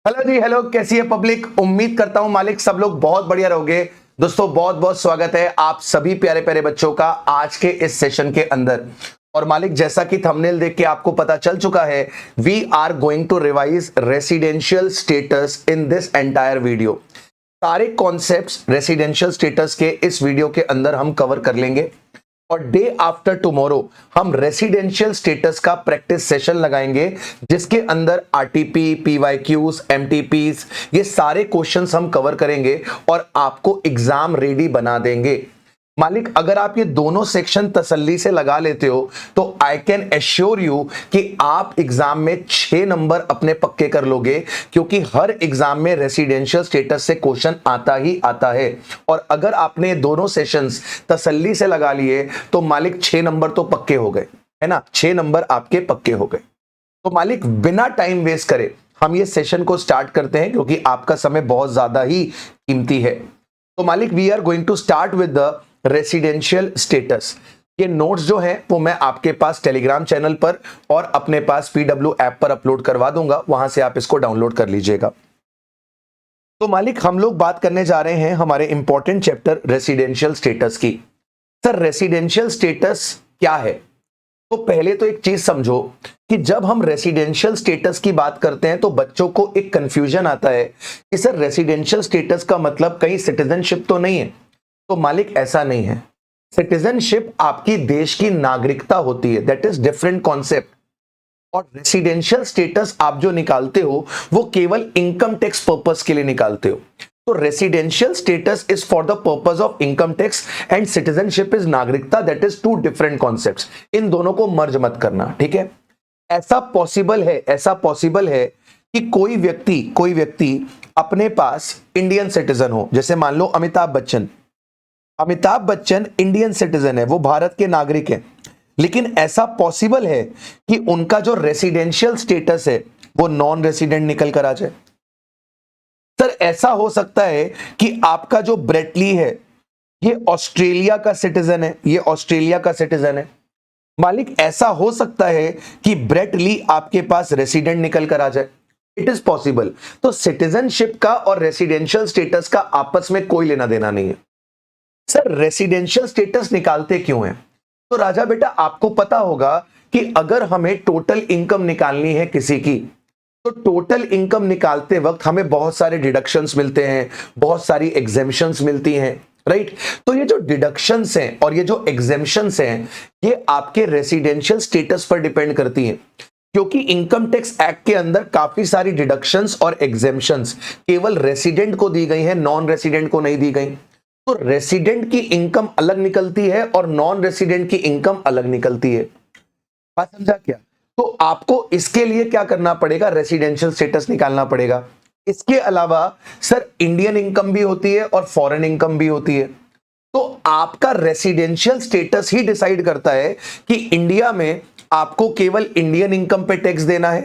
Hello जी, hello. कैसी है public? उम्मीद करता हूं मालिक सब लोग बहुत बढ़िया रहोगे। दोस्तों बहुत बहुत स्वागत है आप सभी प्यारे प्यारे बच्चों का आज के इस सेशन के अंदर। और मालिक जैसा कि थंबनेल देख के आपको पता चल चुका है, we are going to revise residential status in this entire video. सारे कॉन्सेप्ट्स रेसिडेंशियल स्टेटस के इस वीडियो के अंदर हम कवर कर लेंगे और डे आफ्टर टुमारो हम रेसिडेंशियल स्टेटस का प्रैक्टिस सेशन लगाएंगे, जिसके अंदर आरटीपी, पीवाईक्यूज, एमटीपीज, ये सारे क्वेश्चंस हम कवर करेंगे और आपको एग्जाम रेडी बना देंगे। मालिक अगर आप ये दोनों सेक्शन तसल्ली से लगा लेते हो तो आई कैन एश्योर यू कि आप एग्जाम में 6 नंबर अपने पक्के कर लोगे, क्योंकि हर एग्जाम में रेसिडेंशियल स्टेटस से क्वेश्चन आता ही आता है। और अगर आपने दोनों सेशंस तसल्ली से लगा लिए तो मालिक 6 नंबर तो पक्के हो गए, है ना। 6 नंबर आपके पक्के हो गए। तो मालिक बिना टाइम वेस्ट करे हम ये सेशन को स्टार्ट करते हैं, क्योंकि आपका समय बहुत ज्यादा ही कीमती है। तो मालिक we are going to start with the residential status. ये नोट्स जो है वो मैं आपके पास टेलीग्राम चैनल पर और अपने पास पीडब्ल्यू ऐप पर अपलोड करवा दूंगा, वहां से आप इसको डाउनलोड कर लीजिएगा। तो मालिक हम लोग बात करने जा रहे हैं हमारे इंपॉर्टेंट चैप्टर रेसिडेंशियल स्टेटस की। सर रेसिडेंशियल स्टेटस क्या है? तो पहले तो एक चीज समझो कि जब हम रेसिडेंशियल स्टेटस की बात करते हैं तो बच्चों को एक कंफ्यूजन आता है कि सर रेसिडेंशियल स्टेटस का मतलब कहीं सिटीजनशिप तो नहीं है। तो मालिक ऐसा नहीं है। सिटीजनशिप आपकी देश की नागरिकता होती है, दैट इज डिफरेंट कॉन्सेप्ट। और रेसिडेंशियल स्टेटस आप जो निकालते हो वो केवल इनकम टैक्स पर्पस के लिए निकालते हो। तो residential status is for the purpose of income tax and citizenship is नागरिकता, that is two different concepts. इन दोनों को मर्ज मत करना, ठीक है। ऐसा पॉसिबल है कि कोई व्यक्ति अपने पास इंडियन सिटीजन हो, जैसे मान लो अमिताभ बच्चन इंडियन सिटीजन है, वो भारत के नागरिक हैं। लेकिन ऐसा पॉसिबल है कि उनका जो रेसिडेंशियल स्टेटस है वो नॉन रेसिडेंट निकल कर आ जाए। सर ऐसा हो सकता है कि आपका जो ब्रेटली है ये ऑस्ट्रेलिया का सिटीजन है, मालिक ऐसा हो सकता है कि ब्रेट ली आपके पास रेसिडेंट निकल कर आ जाए। It is possible. तो सिटीजनशिप का और रेसिडेंशियल स्टेटस का आपस में कोई लेना देना नहीं है। सर रेसिडेंशियल स्टेटस निकालते क्यों हैं? तो राजा बेटा आपको पता होगा कि अगर हमें टोटल इनकम निकालनी है किसी की, तो टोटल इनकम निकालते वक्त हमें बहुत सारे डिडक्शंस मिलते हैं, बहुत सारी एग्जेम्पशंस मिलती हैं, राइट। तो ये जो डिडक्शंस हैं और ये जो एग्जेम्पशंस हैं ये आपके रेसिडेंशियल स्टेटस पर डिपेंड करती हैं, क्योंकि इनकम टैक्स एक्ट के अंदर काफी सारी डिडक्शंस और एग्जेम्पशंस केवल रेसिडेंट को दी गई हैं, नॉन रेसिडेंट को नहीं दी गई। तो रेसिडेंट की इनकम अलग निकलती है और नॉन रेसिडेंट की इनकम अलग निकलती है। बात समझा क्या? तो आपको इसके लिए क्या करना पड़ेगा? रेसिडेंशियल स्टेटस निकालना पड़ेगा। इसके अलावा सर इंडियन इनकम भी होती है और फॉरेन इनकम भी होती है। तो आपका रेसिडेंशियल स्टेटस ही डिसाइड करता है कि इंडिया में आपको केवल इंडियन इनकम पे टैक्स देना है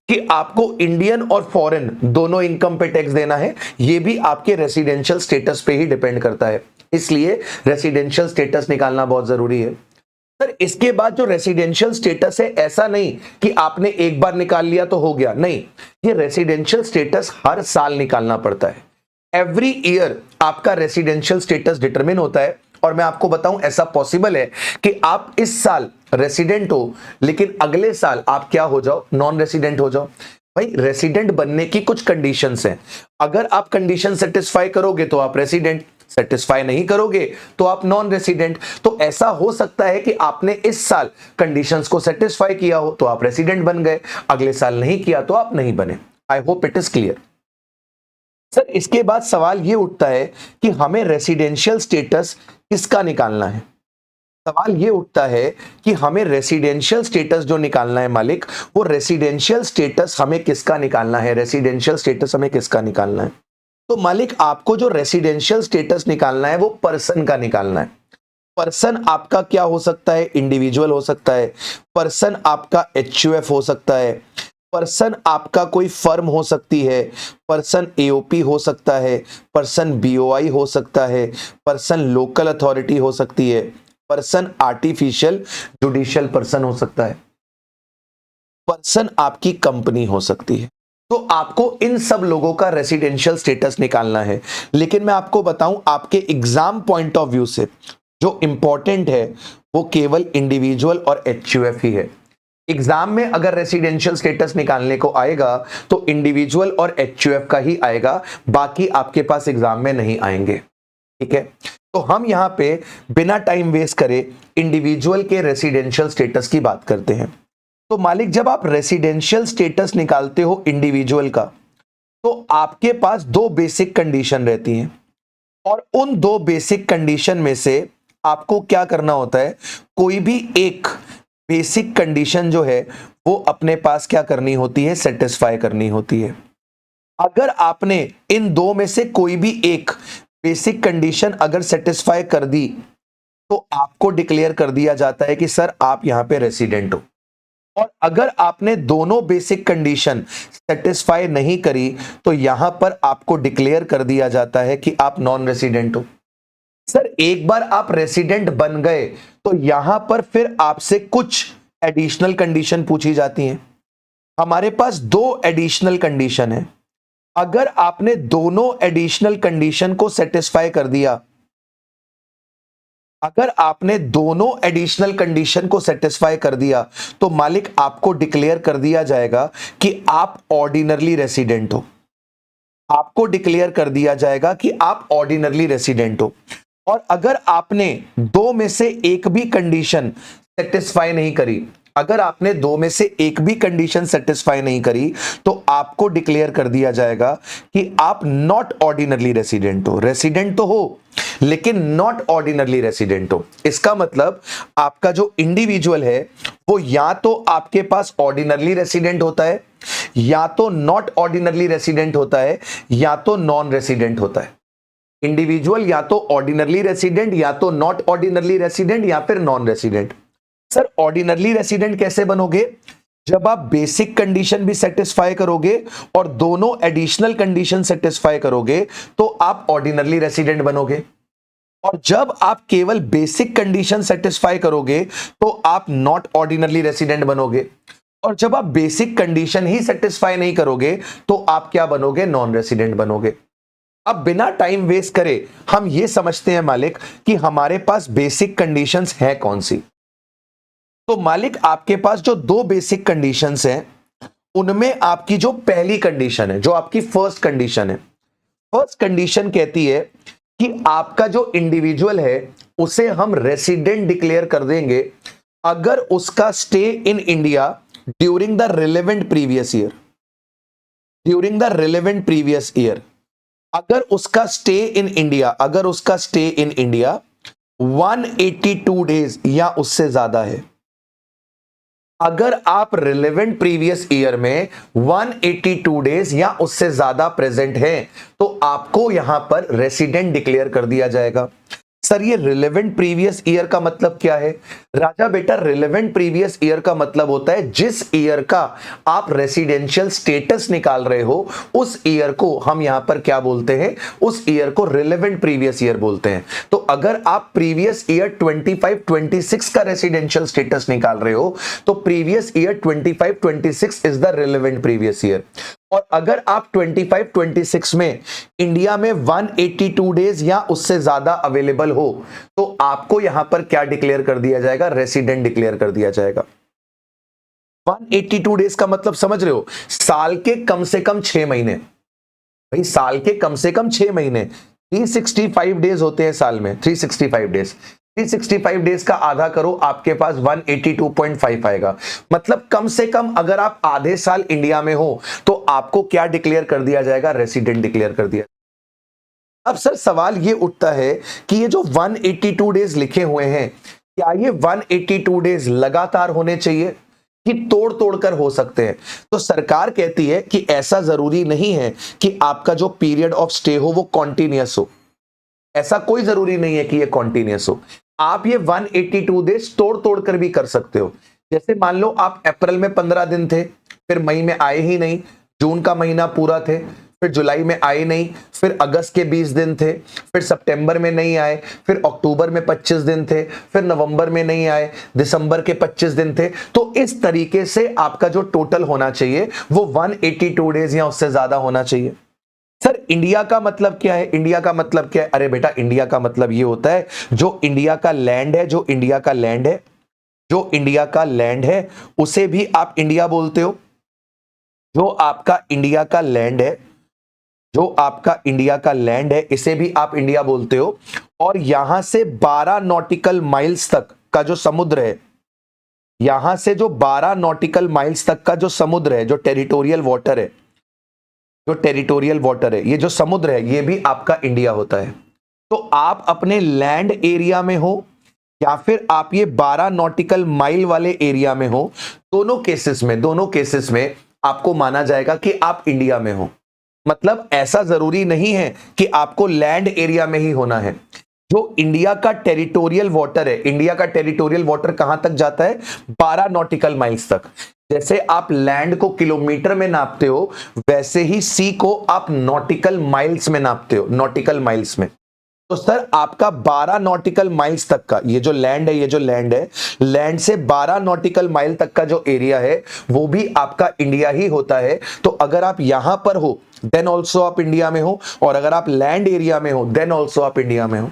कि आपको इंडियन और फॉरेन दोनों इनकम पे टैक्स देना है। यह भी आपके रेसिडेंशियल स्टेटस पे ही डिपेंड करता है। इसलिए रेसिडेंशियल स्टेटस निकालना बहुत जरूरी है। सर इसके बाद जो रेसिडेंशियल स्टेटस है, ऐसा नहीं कि आपने एक बार निकाल लिया तो हो गया, नहीं। ये रेसिडेंशियल स्टेटस हर साल निकालना पड़ता है। एवरी ईयर आपका रेसिडेंशियल स्टेटस डिटरमिन होता है। और मैं आपको बताऊं ऐसा पॉसिबल है कि आप इस साल रेसिडेंट हो लेकिन अगले साल आप क्या हो जाओ? नॉन रेसिडेंट हो जाओ। भाई रेसिडेंट बनने की कुछ कंडीशंस हैं। अगर आप कंडीशन सेटिस्फाई करोगे तो आप रेसिडेंट, सेटिस्फाई नहीं करोगे तो आप नॉन रेसिडेंट। तो ऐसा हो सकता है कि आपने इस साल कंडीशंस को सेटिस्फाई किया हो तो आप रेसिडेंट बन गए, अगले साल नहीं किया तो आप नहीं बने। I hope it is clear. Sir इसके बाद सवाल यह उठता है कि हमें रेसिडेंशियल स्टेटस किसका निकालना है? सवाल यह उठता है कि हमें रेसिडेंशियल स्टेटस जो निकालना है मालिक, वो रेसिडेंशियल स्टेटस हमें किसका निकालना है? रेसिडेंशियल स्टेटस हमें किसका निकालना है? तो मालिक आपको जो रेसिडेंशियल स्टेटस निकालना है वो पर्सन का निकालना है। पर्सन आपका क्या हो सकता है? इंडिविजुअल हो सकता है, पर्सन आपका एचयूएफ हो सकता है, पर्सन आपका कोई फर्म हो सकती है, पर्सन एओपी हो सकता है, पर्सन बीओआई हो सकता है, पर्सन लोकल अथॉरिटी हो सकती है, पर्सन आर्टिफिशियल जुडिशियल पर्सन हो सकता है, पर्सन आपकी कंपनी हो सकती है। तो आपको इन सब लोगों का रेसिडेंशियल स्टेटस निकालना है। लेकिन मैं आपको बताऊं, आपके एग्जाम पॉइंट ऑफ व्यू से जो इंपॉर्टेंट है वो केवल इंडिविजुअल और एचयूएफ ही है। एग्जाम में अगर रेसिडेंशियल स्टेटस निकालने को आएगा तो इंडिविजुअल और एचयूएफ का ही आएगा, बाकी आपके पास एग्जाम में नहीं आएंगे। ठीक है, तो हम यहां पे बिना टाइम वेस्ट करे इंडिविजुअल के रेसिडेंशियल स्टेटस की बात करते हैं। तो मालिक, जब आप रेसिडेंशियल स्टेटस निकालते हो इंडिविजुअल का, तो आपके पास दो बेसिक कंडीशन रहती हैं, और उन दो बेसिक कंडीशन में से आपको क्या करना होता है, कोई भी एक बेसिक कंडीशन जो है वो अपने पास क्या करनी होती है, सेटिस्फाई करनी होती है। अगर आपने इन दो में से कोई भी एक बेसिक कंडीशन अगर सेटिस्फाई कर दी तो आपको डिक्लेयर कर दिया जाता है कि सर आप यहां पे रेसिडेंट हो। और अगर आपने दोनों बेसिक कंडीशन सेटिस्फाई नहीं करी तो यहां पर आपको डिक्लेयर कर दिया जाता है कि आप नॉन रेसिडेंट हो। सर एक बार आप रेसिडेंट बन गए तो यहां पर फिर आपसे कुछ एडिशनल कंडीशन पूछी जाती हैं। हमारे पास दो एडिशनल कंडीशन है। अगर आपने दोनों एडिशनल कंडीशन को सेटिस्फाई कर दिया, अगर आपने दोनों एडिशनल कंडीशन को सेटिस्फाई कर दिया तो मालिक आपको डिक्लेयर कर दिया जाएगा कि आप ऑर्डिनरली रेसिडेंट हो। आपको डिक्लेयर कर दिया जाएगा कि आप ऑर्डिनरली रेसिडेंट हो। और अगर आपने दो में से एक भी कंडीशन सेटिस्फाई नहीं करी, अगर आपने दो में से एक भी कंडीशन सेटिस्फाई नहीं करी तो आपको डिक्लेयर कर दिया जाएगा कि आप नॉट ऑर्डिनरली रेसिडेंट हो। रेसिडेंट तो हो लेकिन नॉट ऑर्डिनरली रेसिडेंट हो। इसका मतलब आपका जो इंडिविजुअल है वो या तो आपके पास ऑर्डिनरली रेसिडेंट होता है, या तो नॉट ऑर्डिनरली रेसिडेंट होता है, या तो नॉन रेसिडेंट होता है। इंडिविजुअल या तो ऑर्डिनरली रेसिडेंट, या तो नॉट ऑर्डिनरली रेसिडेंट, या फिर non resident. Sir ordinarily resident कैसे बनोगे? जब आप बेसिक कंडीशन भी सेटिस्फाई करोगे और दोनों एडिशनल कंडीशन सेटिस्फाई करोगे तो आप ऑर्डिनरली रेसिडेंट बनोगे। और जब आप केवल बेसिक कंडीशन सेटिस्फाई करोगे तो आप नॉट ऑर्डिनरली रेसिडेंट बनोगे। और जब आप बेसिक कंडीशन ही सेटिस्फाई नहीं करोगे तो आप क्या बनोगे? नॉन रेसिडेंट बनोगे। अब बिना टाइम वेस्ट करे हम ये समझते हैं मालिक कि हमारे पास बेसिक कंडीशंस हैं कौन सी। तो मालिक आपके पास जो दो बेसिक कंडीशंस हैं उनमें आपकी जो पहली कंडीशन है, जो आपकी फर्स्ट कंडीशन है, फर्स्ट कंडीशन कहती है कि आपका जो इंडिविजुअल है उसे हम रेसिडेंट डिक्लेयर कर देंगे अगर उसका stay in India during the relevant previous year. During the relevant previous year अगर उसका स्टे इन इंडिया, अगर उसका स्टे इन इंडिया 182 डेज या उससे ज्यादा है। अगर आप रिलेवेंट प्रीवियस ईयर में 182 डेज या उससे ज्यादा प्रेजेंट हैं तो आपको यहां पर रेसिडेंट डिक्लेयर कर दिया जाएगा। सर ये रिलेवेंट प्रीवियस ईयर का मतलब क्या है? राजा बेटा, रिलेवेंट प्रीवियस ईयर का मतलब होता है जिस ईयर का आप रेसिडेंशियल स्टेटस निकाल रहे हो उस ईयर को हम यहां पर क्या बोलते हैं? उस ईयर को रिलेवेंट प्रीवियस ईयर बोलते हैं। तो अगर आप प्रीवियस ईयर 25-26 का रेसिडेंशियल स्टेटस निकाल रहे हो तो previous year 25-26 is the relevant previous year. और अगर आप 25-26 में इंडिया में 182 डेज या उससे ज्यादा अवेलेबल हो तो आपको यहां पर क्या डिक्लेयर कर दिया जाएगा? रेसिडेंट डिक्लेयर कर दिया जाएगा। 182 डेज का मतलब समझ रहे हो? साल के कम से कम 6 महीने। भाई साल के कम से कम 6 महीने, 365 डेज होते हैं साल में, 365 डेज। 365 डेज का आधा करो, आपके पास 182.5 आएगा। मतलब कम से कम अगर आप आधे साल इंडिया में हो तो आपको क्या डिक्लेयर कर दिया जाएगा? रेसिडेंट डिक्लेयर कर दिया। अब सर सवाल ये उठता है कि ये जो 182 डेज लिखे हुए हैं, क्या ये 182 डेज लगातार होने चाहिए कि तोड़ तोड़ कर हो सकते हैं? तो सरकार कहती है कि ऐसा जरूरी नहीं है कि आपका जो पीरियड ऑफ स्टे हो वो कॉन्टिन्यूअस हो। ऐसा कोई जरूरी नहीं है कि ये कॉन्टिन्यूअस हो। आप ये 182 डेज तोड़ तोड़ कर भी कर सकते हो। जैसे मान लो आप अप्रैल में 15 दिन थे, फिर मई में आए ही नहीं, जून का महीना पूरा थे, फिर जुलाई में आए नहीं, फिर अगस्त के 20 दिन थे, फिर सितंबर में नहीं आए, फिर अक्टूबर में 25 दिन थे, फिर नवंबर में नहीं आए, दिसंबर के 25 दिन थे। तो इस तरीके से आपका जो टोटल होना चाहिए वो 182 डेज या उससे ज्यादा होना चाहिए। सर इंडिया का मतलब क्या है? इंडिया का मतलब क्या है? अरे बेटा इंडिया का मतलब ये होता है जो इंडिया का लैंड है, जो इंडिया का लैंड है, जो इंडिया का लैंड है उसे भी आप इंडिया बोलते हो। जो आपका इंडिया का लैंड है, जो आपका इंडिया का लैंड है इसे भी आप इंडिया बोलते हो। और यहां से 12 नॉटिकल माइल्स तक का जो समुद्र है, यहां से जो 12 नॉटिकल माइल्स तक का जो समुद्र है, जो टेरिटोरियल वाटर है, जो टेरिटोरियल वाटर है, ये जो समुद्र है ये भी आपका इंडिया होता है। तो आप अपने लैंड एरिया में हो या फिर आप ये 12 नॉटिकल माइल वाले एरिया में हो, दोनों केसेस में आपको माना जाएगा कि आप इंडिया में हो। मतलब ऐसा जरूरी नहीं है कि आपको लैंड एरिया में ही होना है। जो इंडिया का टेरिटोरियल वाटर है, इंडिया का टेरिटोरियल वाटर कहां तक जाता है? 12 नॉटिकल माइल्स तक। जैसे आप लैंड को किलोमीटर में नापते हो, वैसे ही सी को आप नॉटिकल माइल्स में नापते हो, नॉटिकल माइल्स में। तो सर आपका 12 नॉटिकल माइल्स तक का ये जो लैंड है, ये जो लैंड है, लैंड से 12 नॉटिकल माइल तक का जो एरिया है वो भी आपका इंडिया ही होता है। तो अगर आप यहां पर हो देन ऑल्सो आप इंडिया में हो, और अगर आप लैंड एरिया में हो देन ऑल्सो आप इंडिया में हो।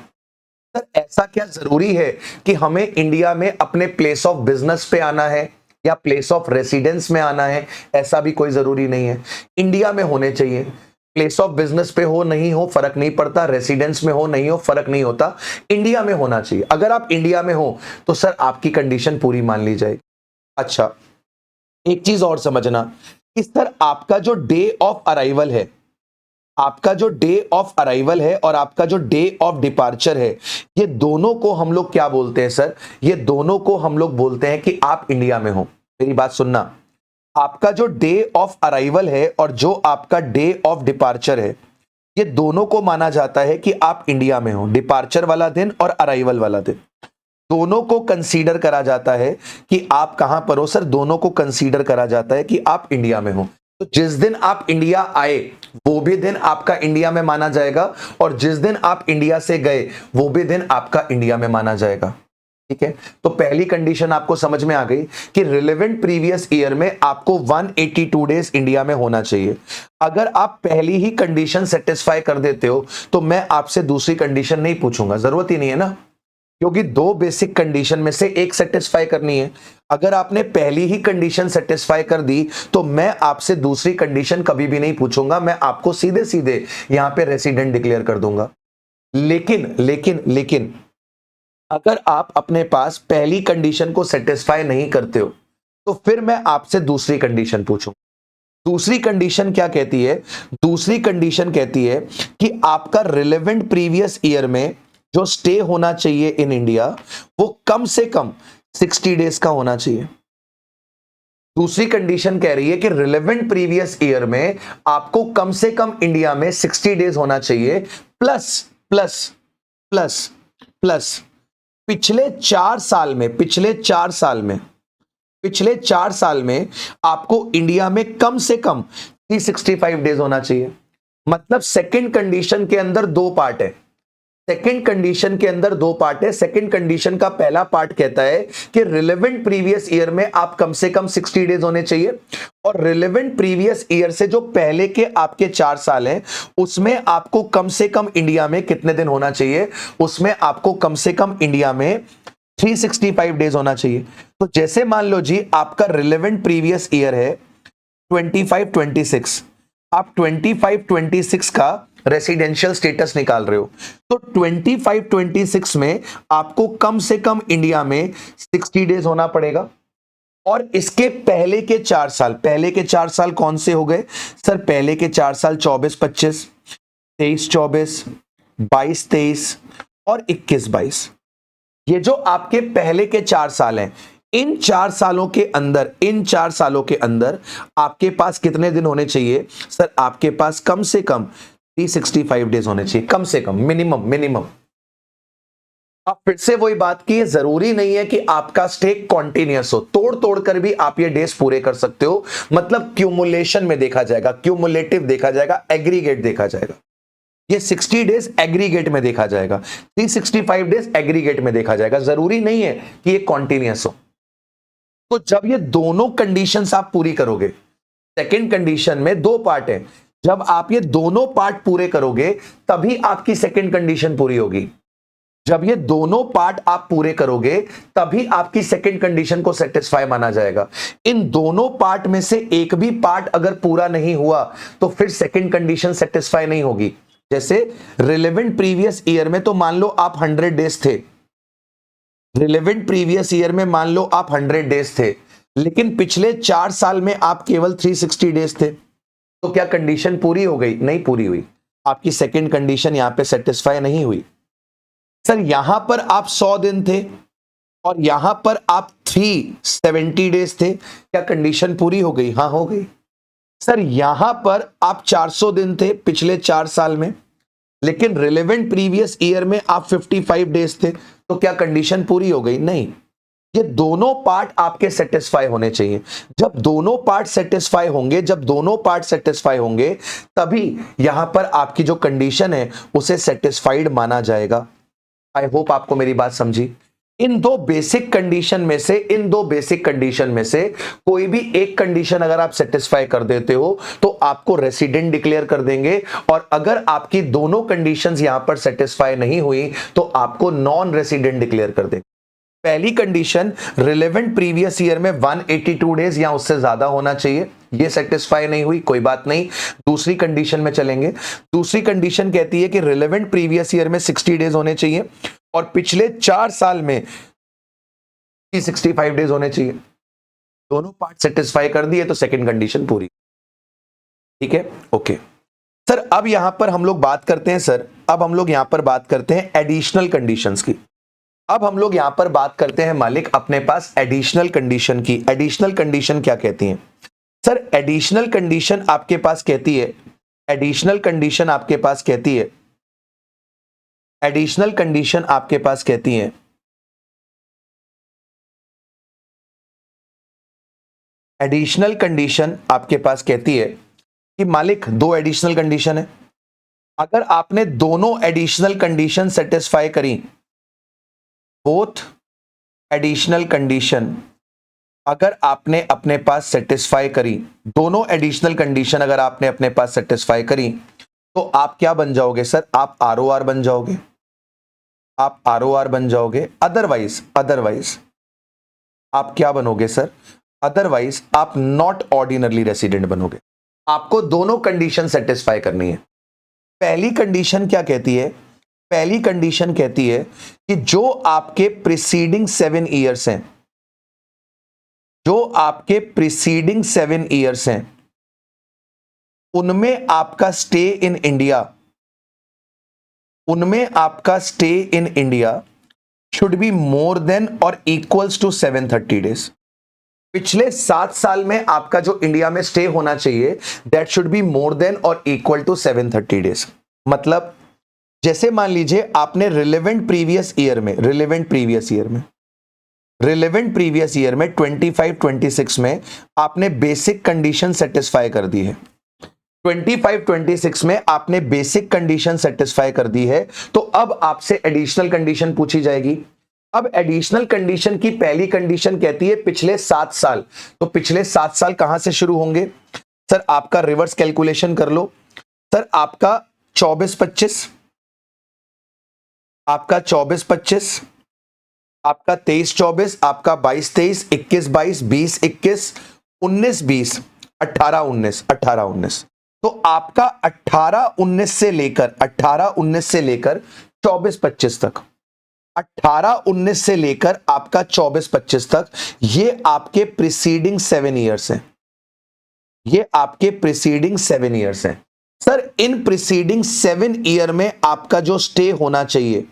सर ऐसा क्या जरूरी है कि हमें इंडिया में अपने प्लेस ऑफ बिजनेस पे आना है या प्लेस ऑफ रेसिडेंस में आना है? ऐसा भी कोई जरूरी नहीं है, इंडिया में होने चाहिए। प्लेस ऑफ बिजनेस पे हो नहीं हो फर्क नहीं पड़ता, रेसिडेंस में हो नहीं हो फर्क नहीं होता, इंडिया में होना चाहिए। अगर आप इंडिया में हो तो सर आपकी कंडीशन पूरी मान ली जाएगी। अच्छा एक चीज और समझना कि सर आपका जो डे ऑफ अराइवल है, आपका जो डे ऑफ अराइवल है और आपका जो डे ऑफ डिपार्चर है, ये दोनों को हम लोग क्या बोलते हैं सर? ये दोनों को हम लोग बोलते हैं कि आप इंडिया में हो। मेरी बात सुनना, आपका जो डे ऑफ अराइवल है और जो आपका डे ऑफ डिपार्चर है, ये दोनों को माना जाता है कि आप इंडिया में हो। डिपार्चर वाला दिन और अराइवल वाला दिन दोनों को कंसीडर करा जाता है कि आप कहां पर हो। सर दोनों को कंसीडर करा जाता है कि आप इंडिया में हो। तो जिस दिन आप इंडिया आए वो भी दिन आपका इंडिया में माना जाएगा, और जिस दिन आप इंडिया से गए वो भी दिन आपका इंडिया में माना जाएगा। ठीक है, तो पहली कंडीशन आपको समझ में आ गई कि रिलेवेंट प्रीवियस ईयर में आपको 182 डेज इंडिया में होना चाहिए। अगर आप पहली ही कंडीशन सेटिस्फाई कर देते हो तो मैं आपसे दूसरी कंडीशन नहीं पूछूंगा, जरूरत ही नहीं है ना, क्योंकि दो बेसिक कंडीशन में से एक सेटिस्फाई करनी है। अगर आपने पहली ही कंडीशन सेटिस्फाई कर दी तो मैं आपसे दूसरी कंडीशन कभी भी नहीं पूछूंगा, मैं आपको सीधे सीधे यहां पे रेसिडेंट डिक्लेयर कर दूंगा। लेकिन लेकिन लेकिन अगर आप अपने पास पहली कंडीशन को सेटिस्फाई नहीं करते हो तो फिर मैं आपसे दूसरी कंडीशन पूछूं। दूसरी कंडीशन क्या कहती है? दूसरी कंडीशन कहती है कि आपका रिलेवेंट प्रीवियस ईयर में जो स्टे होना चाहिए इन इंडिया वो कम से कम 60 डेज का होना चाहिए। दूसरी कंडीशन कह रही है कि रिलेवेंट प्रीवियस ईयर में आपको कम से कम इंडिया में 60 डेज होना चाहिए, प्लस प्लस प्लस प्लस पिछले 4 साल में आपको इंडिया में कम से कम 365 डेज होना चाहिए। मतलब सेकंड कंडीशन के अंदर दो पार्ट है। सेकंड कंडीशन के अंदर दो पार्ट है। सेकंड कंडीशन का पहला पार्ट कहता है कि रिलेवेंट प्रीवियस ईयर में आप कम से कम 60 डेज होने चाहिए, और रिलेवेंट प्रीवियस ईयर से जो पहले के आपके 4 साल हैं उसमें आपको कम से कम इंडिया में कितने दिन होना चाहिए? उसमें आपको कम से कम इंडिया में 365 डेज होना चाहिए। तो जैसे मान लो जी आपका रिलेवेंट प्रीवियस ईयर है 25-26, आप 25-26 का रेसिडेंशियल स्टेटस निकाल रहे हो, तो 25-26 में आपको कम से कम इंडिया में 60 डेज होना पड़ेगा। और इसके पहले के 4 साल, पहले के 4 साल कौन से हो गए सर? पहले के 4 साल 24-25, 23-24, 22-23 और 21-22। ये जो आपके पहले के 4 साल हैं, इन 4 सालों के अंदर आपके पास कितने दिन होने चाहिए सर? आपके पास कम से कम 365 डेज होने चाहिए, कम से कम, मिनिमम। अब फिर से वही बात की, ये जरूरी नहीं है कि आपका स्टे कॉन्टिन्यूअस हो, तोड़ तोड़ कर भी आप ये डेज पूरे कर सकते हो। मतलब क्यूमुलेशन में देखा जाएगा, क्यूमुलेटिव देखा जाएगा, एग्रीगेट देखा जाएगा। ये 60 डेज एग्रीगेट में देखा जाएगा, 365 डेज एग्रीगेट में देखा जाएगा। जरूरी नहीं है कि ये कॉन्टिन्यूअस हो। तो जब ये दोनों कंडीशंस आप पूरी करोगे, सेकंड कंडीशन में दो पार्ट है, जब आप ये दोनों पार्ट पूरे करोगे तभी आपकी सेकंड कंडीशन पूरी होगी। जब ये दोनों पार्ट आप पूरे करोगे तभी आपकी सेकंड कंडीशन को सेटिस्फाई माना जाएगा। इन दोनों पार्ट में से एक भी पार्ट अगर पूरा नहीं हुआ तो फिर सेकंड कंडीशन सेटिस्फाई नहीं होगी। जैसे रिलेवेंट प्रीवियस ईयर में तो मान लो आप 100 डेज थे, रिलेवेंट प्रीवियस ईयर में मान लो आप 100 डेज थे, लेकिन पिछले 4 साल में आप केवल 360 डेज थे, तो क्या कंडीशन पूरी हो गई? नहीं पूरी हुई। आपकी सेकंड कंडीशन यहां पे सेटिस्फाई नहीं हुई। सर यहां पर आप 100 दिन थे और यहां पर आप 370 डेज थे, क्या कंडीशन पूरी हो गई? हां हो गई। सर यहां पर आप 400 दिन थे पिछले 4 साल में, लेकिन रिलेवेंट प्रीवियस ईयर में आप 55 डेज थे, तो क्या कंडीशन पूरी हो गई? नहीं। ये दोनों पार्ट आपके सेटिस्फाई होने चाहिए। जब दोनों पार्ट सेटिस्फाई होंगे, जब दोनों पार्ट सेटिस्फाई होंगे तभी यहां पर आपकी जो कंडीशन है उसे सेटिस्फाइड माना जाएगा। आई होप आपको मेरी बात समझी। इन दो बेसिक कंडीशन में से, इन दो बेसिक कंडीशन में से कोई भी एक कंडीशन अगर आप सेटिस्फाई कर देते हो तो आपको रेसिडेंट डिक्लेयर कर देंगे, और अगर आपकी दोनों कंडीशंस यहां पर सेटिस्फाई नहीं हुई तो आपको नॉन रेसिडेंट डिक्लेयर कर देंगे। पहली कंडीशन, रिलेवेंट प्रीवियस ईयर में 182 डेज या उससे ज्यादा होना चाहिए, ये सेटिस्फाई नहीं हुई, कोई बात नहीं, दूसरी कंडीशन में चलेंगे। दूसरी कंडीशन कहती है कि रिलेवेंट प्रीवियस ईयर में 60 डेज होने चाहिए और पिछले 4 साल में 365 डेज होने चाहिए। दोनों पार्ट सेटिस्फाई कर दिए तो सेकंड कंडीशन पूरी। ठीक है, ओके। सर अब यहां पर हम लोग बात करते हैं, सर अब हम लोग यहां पर बात करते हैं एडिशनल कंडीशंस की। अब हम लोग यहां पर बात करते हैं मालिक अपने पास एडिशनल कंडीशन की। एडिशनल कंडीशन क्या कहती हैं? सर एडिशनल कंडीशन आपके पास कहती है, एडिशनल कंडीशन आपके पास कहती है, एडिशनल कंडीशन आपके पास कहती है, एडिशनल कंडीशन आपके पास कहती है कि मालिक दो एडिशनल कंडीशन है, अगर आपने दोनों एडिशनल कंडीशन सेटिस्फाई करी, बोथ एडिशनल कंडीशन अगर आपने अपने पास सेटिस्फाई करी, दोनों एडिशनल कंडीशन अगर आपने अपने पास सेटिस्फाई करी, तो आप क्या बन जाओगे सर? आप आरओआर बन जाओगे, आप आरओआर बन जाओगे। अदरवाइज अदरवाइज आप क्या बनोगे सर? अदरवाइज आप नॉट ऑर्डिनरी रेसिडेंट बनोगे। आपको दोनों कंडीशन सेटिस्फाई करनी है। पहली कंडीशन क्या कहती है? पहली कंडीशन कहती है कि जो आपके प्रीसीडिंग 7 ईयर्स हैं, जो आपके प्रीसीडिंग 7 ईयर्स हैं, उनमें आपका स्टे इन इंडिया, उनमें आपका stay in India should be more than और इक्वल्स टू 730 डेज। पिछले 7 साल में आपका जो इंडिया में स्टे होना चाहिए, that should be more than और इक्वल टू 730 डेज। मतलब जैसे मान लीजिए आपने रिलेवेंट प्रीवियस ईयर में, रिलेवेंट प्रीवियस ईयर में, रिलेवेंट प्रीवियस ईयर में 25-26 में आपने बेसिक कंडीशन सेटिस्फाई कर दी है, 25-26 में आपने बेसिक कंडीशन सेटिस्फाई कर दी है, तो अब आपसे एडिशनल कंडीशन पूछी जाएगी। अब एडिशनल कंडीशन की पहली कंडीशन कहती है पिछले 7 साल, तो पिछले 7 साल कहां से शुरू होंगे? सर आपका रिवर्स कैलकुलेशन कर लो। सर आपका 24-25, आपका 24-25, आपका 23-24, आपका 22-23, 21-22, 20-21, 19-20, 18-19, 18-19, तो आपका 18-19 से लेकर 18-19 से लेकर 24-25 तक, 18-19 से लेकर आपका 24-25 तक, ये आपके प्रीसीडिंग 7 ईयर्स हैं, ये आपके प्रीसीडिंग 7 ईयर्स हैं। सर इन प्रीसीडिंग 7 ईयर में आपका जो स्टे होना चाहिए,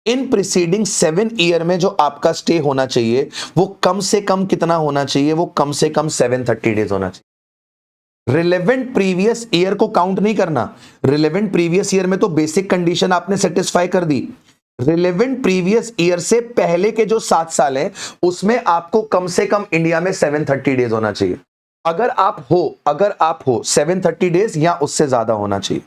इन प्रीसीडिंग 7 ईयर में जो आपका स्टे होना चाहिए वो कम से कम कितना होना चाहिए? वो कम से कम 730 डेज होना चाहिए। रिलेवेंट प्रीवियस ईयर को काउंट नहीं करना। रिलेवेंट प्रीवियस ईयर में तो बेसिक कंडीशन आपने सेटिस्फाई कर दी, रिलेवेंट प्रीवियस ईयर से पहले के जो 7 साल हैं उसमें आपको कम से कम इंडिया में 730 डेज होना चाहिए। अगर आप हो 730 डेज या उससे ज्यादा होना चाहिए,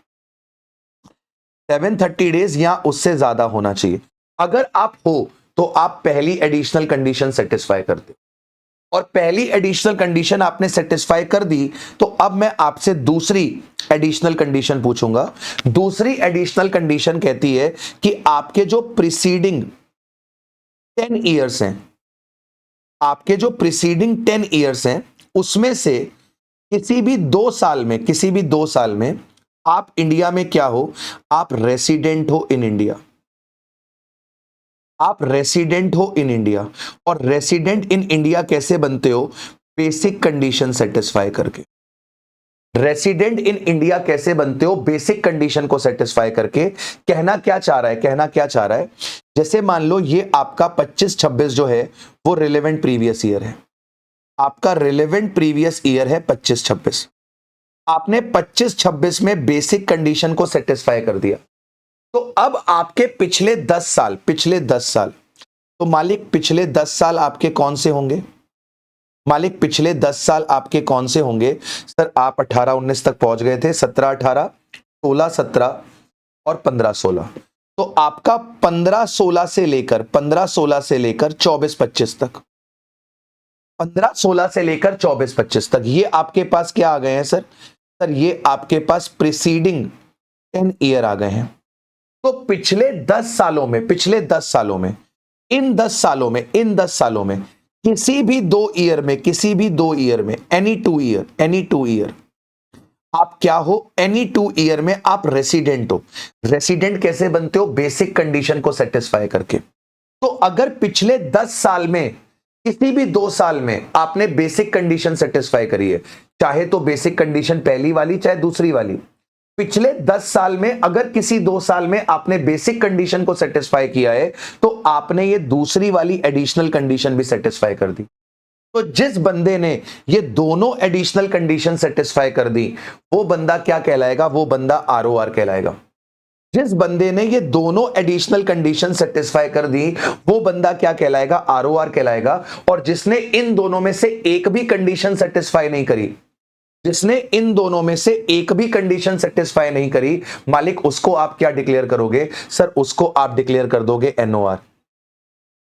730 डेज या उससे ज्यादा होना चाहिए। अगर आप हो तो आप पहली एडिशनल कंडीशन सेटिस्फाई करते और पहली एडिशनल कंडीशन आपने सेटिस्फाई कर दी, तो अब मैं आपसे दूसरी एडिशनल कंडीशन पूछूंगा। दूसरी एडिशनल कंडीशन कहती है कि आपके जो प्रीसीडिंग 10 ईयर्स हैं, आपके जो प्रीसीडिंग 10 ईयर्स हैं उसमें से किसी भी 2 साल में आप इंडिया में क्या हो, आप रेसिडेंट हो इन इंडिया। आप रेसिडेंट हो इन इंडिया। और रेसिडेंट इन इंडिया कैसे बनते हो, बेसिक कंडीशन सेटिस्फाई करके। रेसिडेंट इन इंडिया कैसे बनते हो, बेसिक कंडीशन को सेटिस्फाई करके। कहना क्या चाह रहा है, जैसे मान लो ये आपका 25-26 जो है वो रिलेवेंट प्रीवियस ईयर है। आपका रिलेवेंट प्रीवियस ईयर है 25-26। आपने 25-26 में बेसिक कंडीशन को सेटिस्फाई कर दिया, तो अब आपके पिछले 10 साल, तो मालिक पिछले 10 साल आपके कौन से होंगे? मालिक पिछले 10 साल आपके कौन से होंगे? सर आप 18-19 तक पहुंच गए थे, 17-18, 16-17 और 15-16। तो आपका 15-16 से लेकर 24-25 तक, 15-16 से लेकर 24-25 तक ये आपके पास क्या आ गए हैं सर? सर ये आपके पास प्रीसीडिंग 10 ईयर आ गए हैं। तो पिछले 10 सालों में इन 10 सालों में किसी भी 2 ईयर में एनी 2 ईयर आप क्या हो? एनी 2 ईयर में आप रेसिडेंट हो। रेसिडेंट कैसे बनते हो? बेसिक कंडीशन को सेटिस्फाई करके। तो अगर पिछले 10 साल में किसी भी 2 साल में आपने बेसिक कंडीशन सेटिस्फाई करी है, चाहे तो बेसिक कंडीशन पहली वाली चाहे दूसरी वाली, पिछले 10 साल में अगर किसी 2 साल में आपने बेसिक कंडीशन को सेटिस्फाई किया है, तो आपने ये दूसरी वाली एडिशनल कंडीशन भी सेटिस्फाई कर दी। तो जिस बंदे ने ये दोनों एडिशनल कंडीशन सेटिस्फाई कर दी, वो बंदा क्या कहलाएगा? वो बंदा आरओआर कहलाएगा। जिस बंदे ने ये दोनों एडिशनल कंडीशन सेटिस्फाई कर दी, वो बंदा क्या कहलाएगा? आरओआर कहलाएगा। और जिसने इन दोनों में से एक भी कंडीशन सेटिस्फाई नहीं करी, मालिक उसको आप क्या डिक्लेयर करोगे? सर उसको आप डिक्लेयर कर दोगे एनओआर।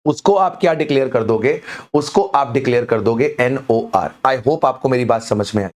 उसको आप क्या डिक्लेयर कर दोगे? उसको आप डिक्लेयर कर दोगे एनओआर। आई होप आपको मेरी बात समझ में आई।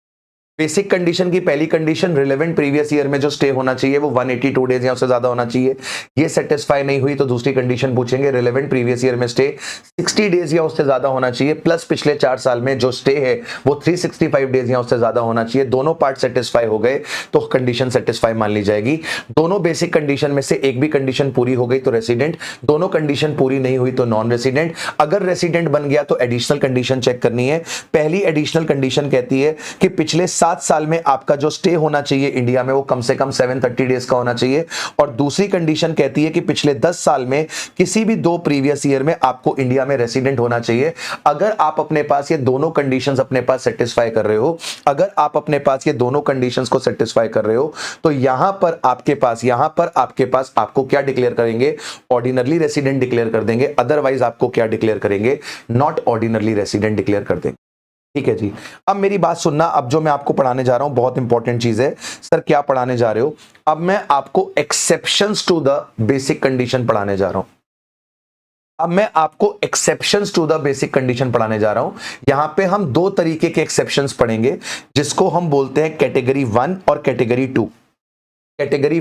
बेसिक कंडीशन की पहली कंडीशन रिलेवेंट प्रीवियस ईयर में जो स्टे होना चाहिए वो 182 डेज या उससे ज्यादा होना चाहिए। ये सेटिस्फाई नहीं हुई तो दूसरी कंडीशन पूछेंगे, रिलेवेंट प्रीवियस ईयर में स्टे 60 डेज या उससे ज्यादा होना चाहिए, प्लस पिछले 4 साल में जो स्टे है वो 365 डेज या उससे ज्यादा होना चाहिए। दोनों पार्ट सेटिस्फाई हो गए तो कंडीशन सेटिस्फाई मान ली जाएगी। दोनों बेसिक कंडीशन में से एक भी कंडीशन पूरी हो गई तो रेसिडेंट, दोनों कंडीशन पूरी नहीं हुई तो नॉन रेसिडेंट। अगर रेसिडेंट बन गया तो एडिशनल कंडीशन चेक करनी है। पहली एडिशनल कंडीशन कहती है कि पिछले 7 साल में आपका जो स्टे होना चाहिए इंडिया में वो कम से कम 730 डेज का होना चाहिए। और दूसरी कंडीशन कहती है कि पिछले 10 साल में किसी भी 2 प्रीवियस ईयर में आपको इंडिया में रेसिडेंट होना चाहिए। अगर आप अपने पास ये दोनों कंडीशंस अपने पास सेटिस्फाई कर रहे हो, को सेटिस्फाई कर रहे हो, तो यहां पर आपके पास आपको क्या डिक्लेयर करेंगे? ऑर्डिनरली रेसिडेंट डिक्लेयर कर देंगे। अदरवाइज आपको क्या डिक्लेयर करेंगे? नॉट ऑर्डिनरली रेसिडेंट डिक्लेयर कर देंगे। ठीक है जी। अब मेरी बात सुनना, अब जो मैं आपको पढ़ाने जा रहा हूं बहुत इंपॉर्टेंट चीज है। सर क्या पढ़ाने जा रहे हो? अब मैं आपको exceptions to the basic condition पढ़ाने जा रहा हूं। यहां पे हम 2 तरीके के एक्सेप्शंस पढ़ेंगे, जिसको हम बोलते हैं कैटेगरी 1 और कैटेगरी 2। कैटेगरी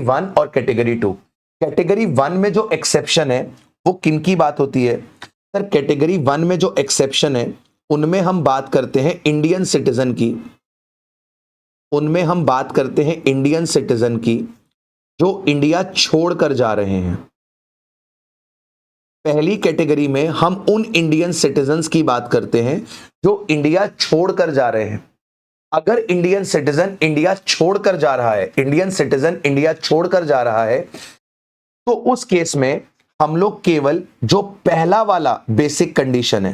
1 में जो एक्सेप्शन है वो किन की बात होती है? सर कैटेगरी 1 में जो एक्सेप्शन है उनमें हम बात करते हैं इंडियन सिटीजन की, जो इंडिया छोड़कर जा रहे हैं। पहली कैटेगरी में हम उन इंडियन सिटीजन्स की बात करते हैं जो इंडिया छोड़कर जा रहे हैं। अगर इंडियन सिटीजन इंडिया छोड़कर जा रहा है, तो उस केस में हम लोग केवल जो पहला वाला बेसिक कंडीशन है,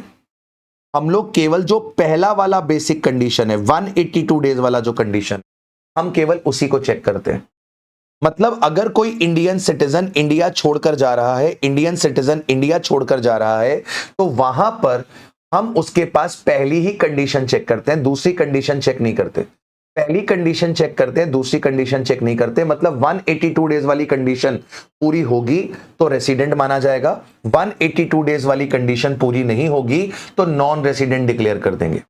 182 डेज वाला जो कंडीशन, हम केवल उसी को चेक करते हैं। मतलब अगर कोई इंडियन सिटीजन इंडिया छोड़कर जा रहा है, इंडियन सिटीजन इंडिया छोड़कर जा रहा है, तो वहां पर हम उसके पास पहली ही कंडीशन चेक करते हैं, दूसरी कंडीशन चेक नहीं करते। पहली कंडीशन चेक करते हैं, दूसरी कंडीशन चेक नहीं करते। मतलब 182 डेज वाली कंडीशन पूरी होगी तो रेसिडेंट माना जाएगा, 182 डेज वाली कंडीशन पूरी नहीं होगी तो नॉन रेसिडेंट डिक्लेयर कर देंगे।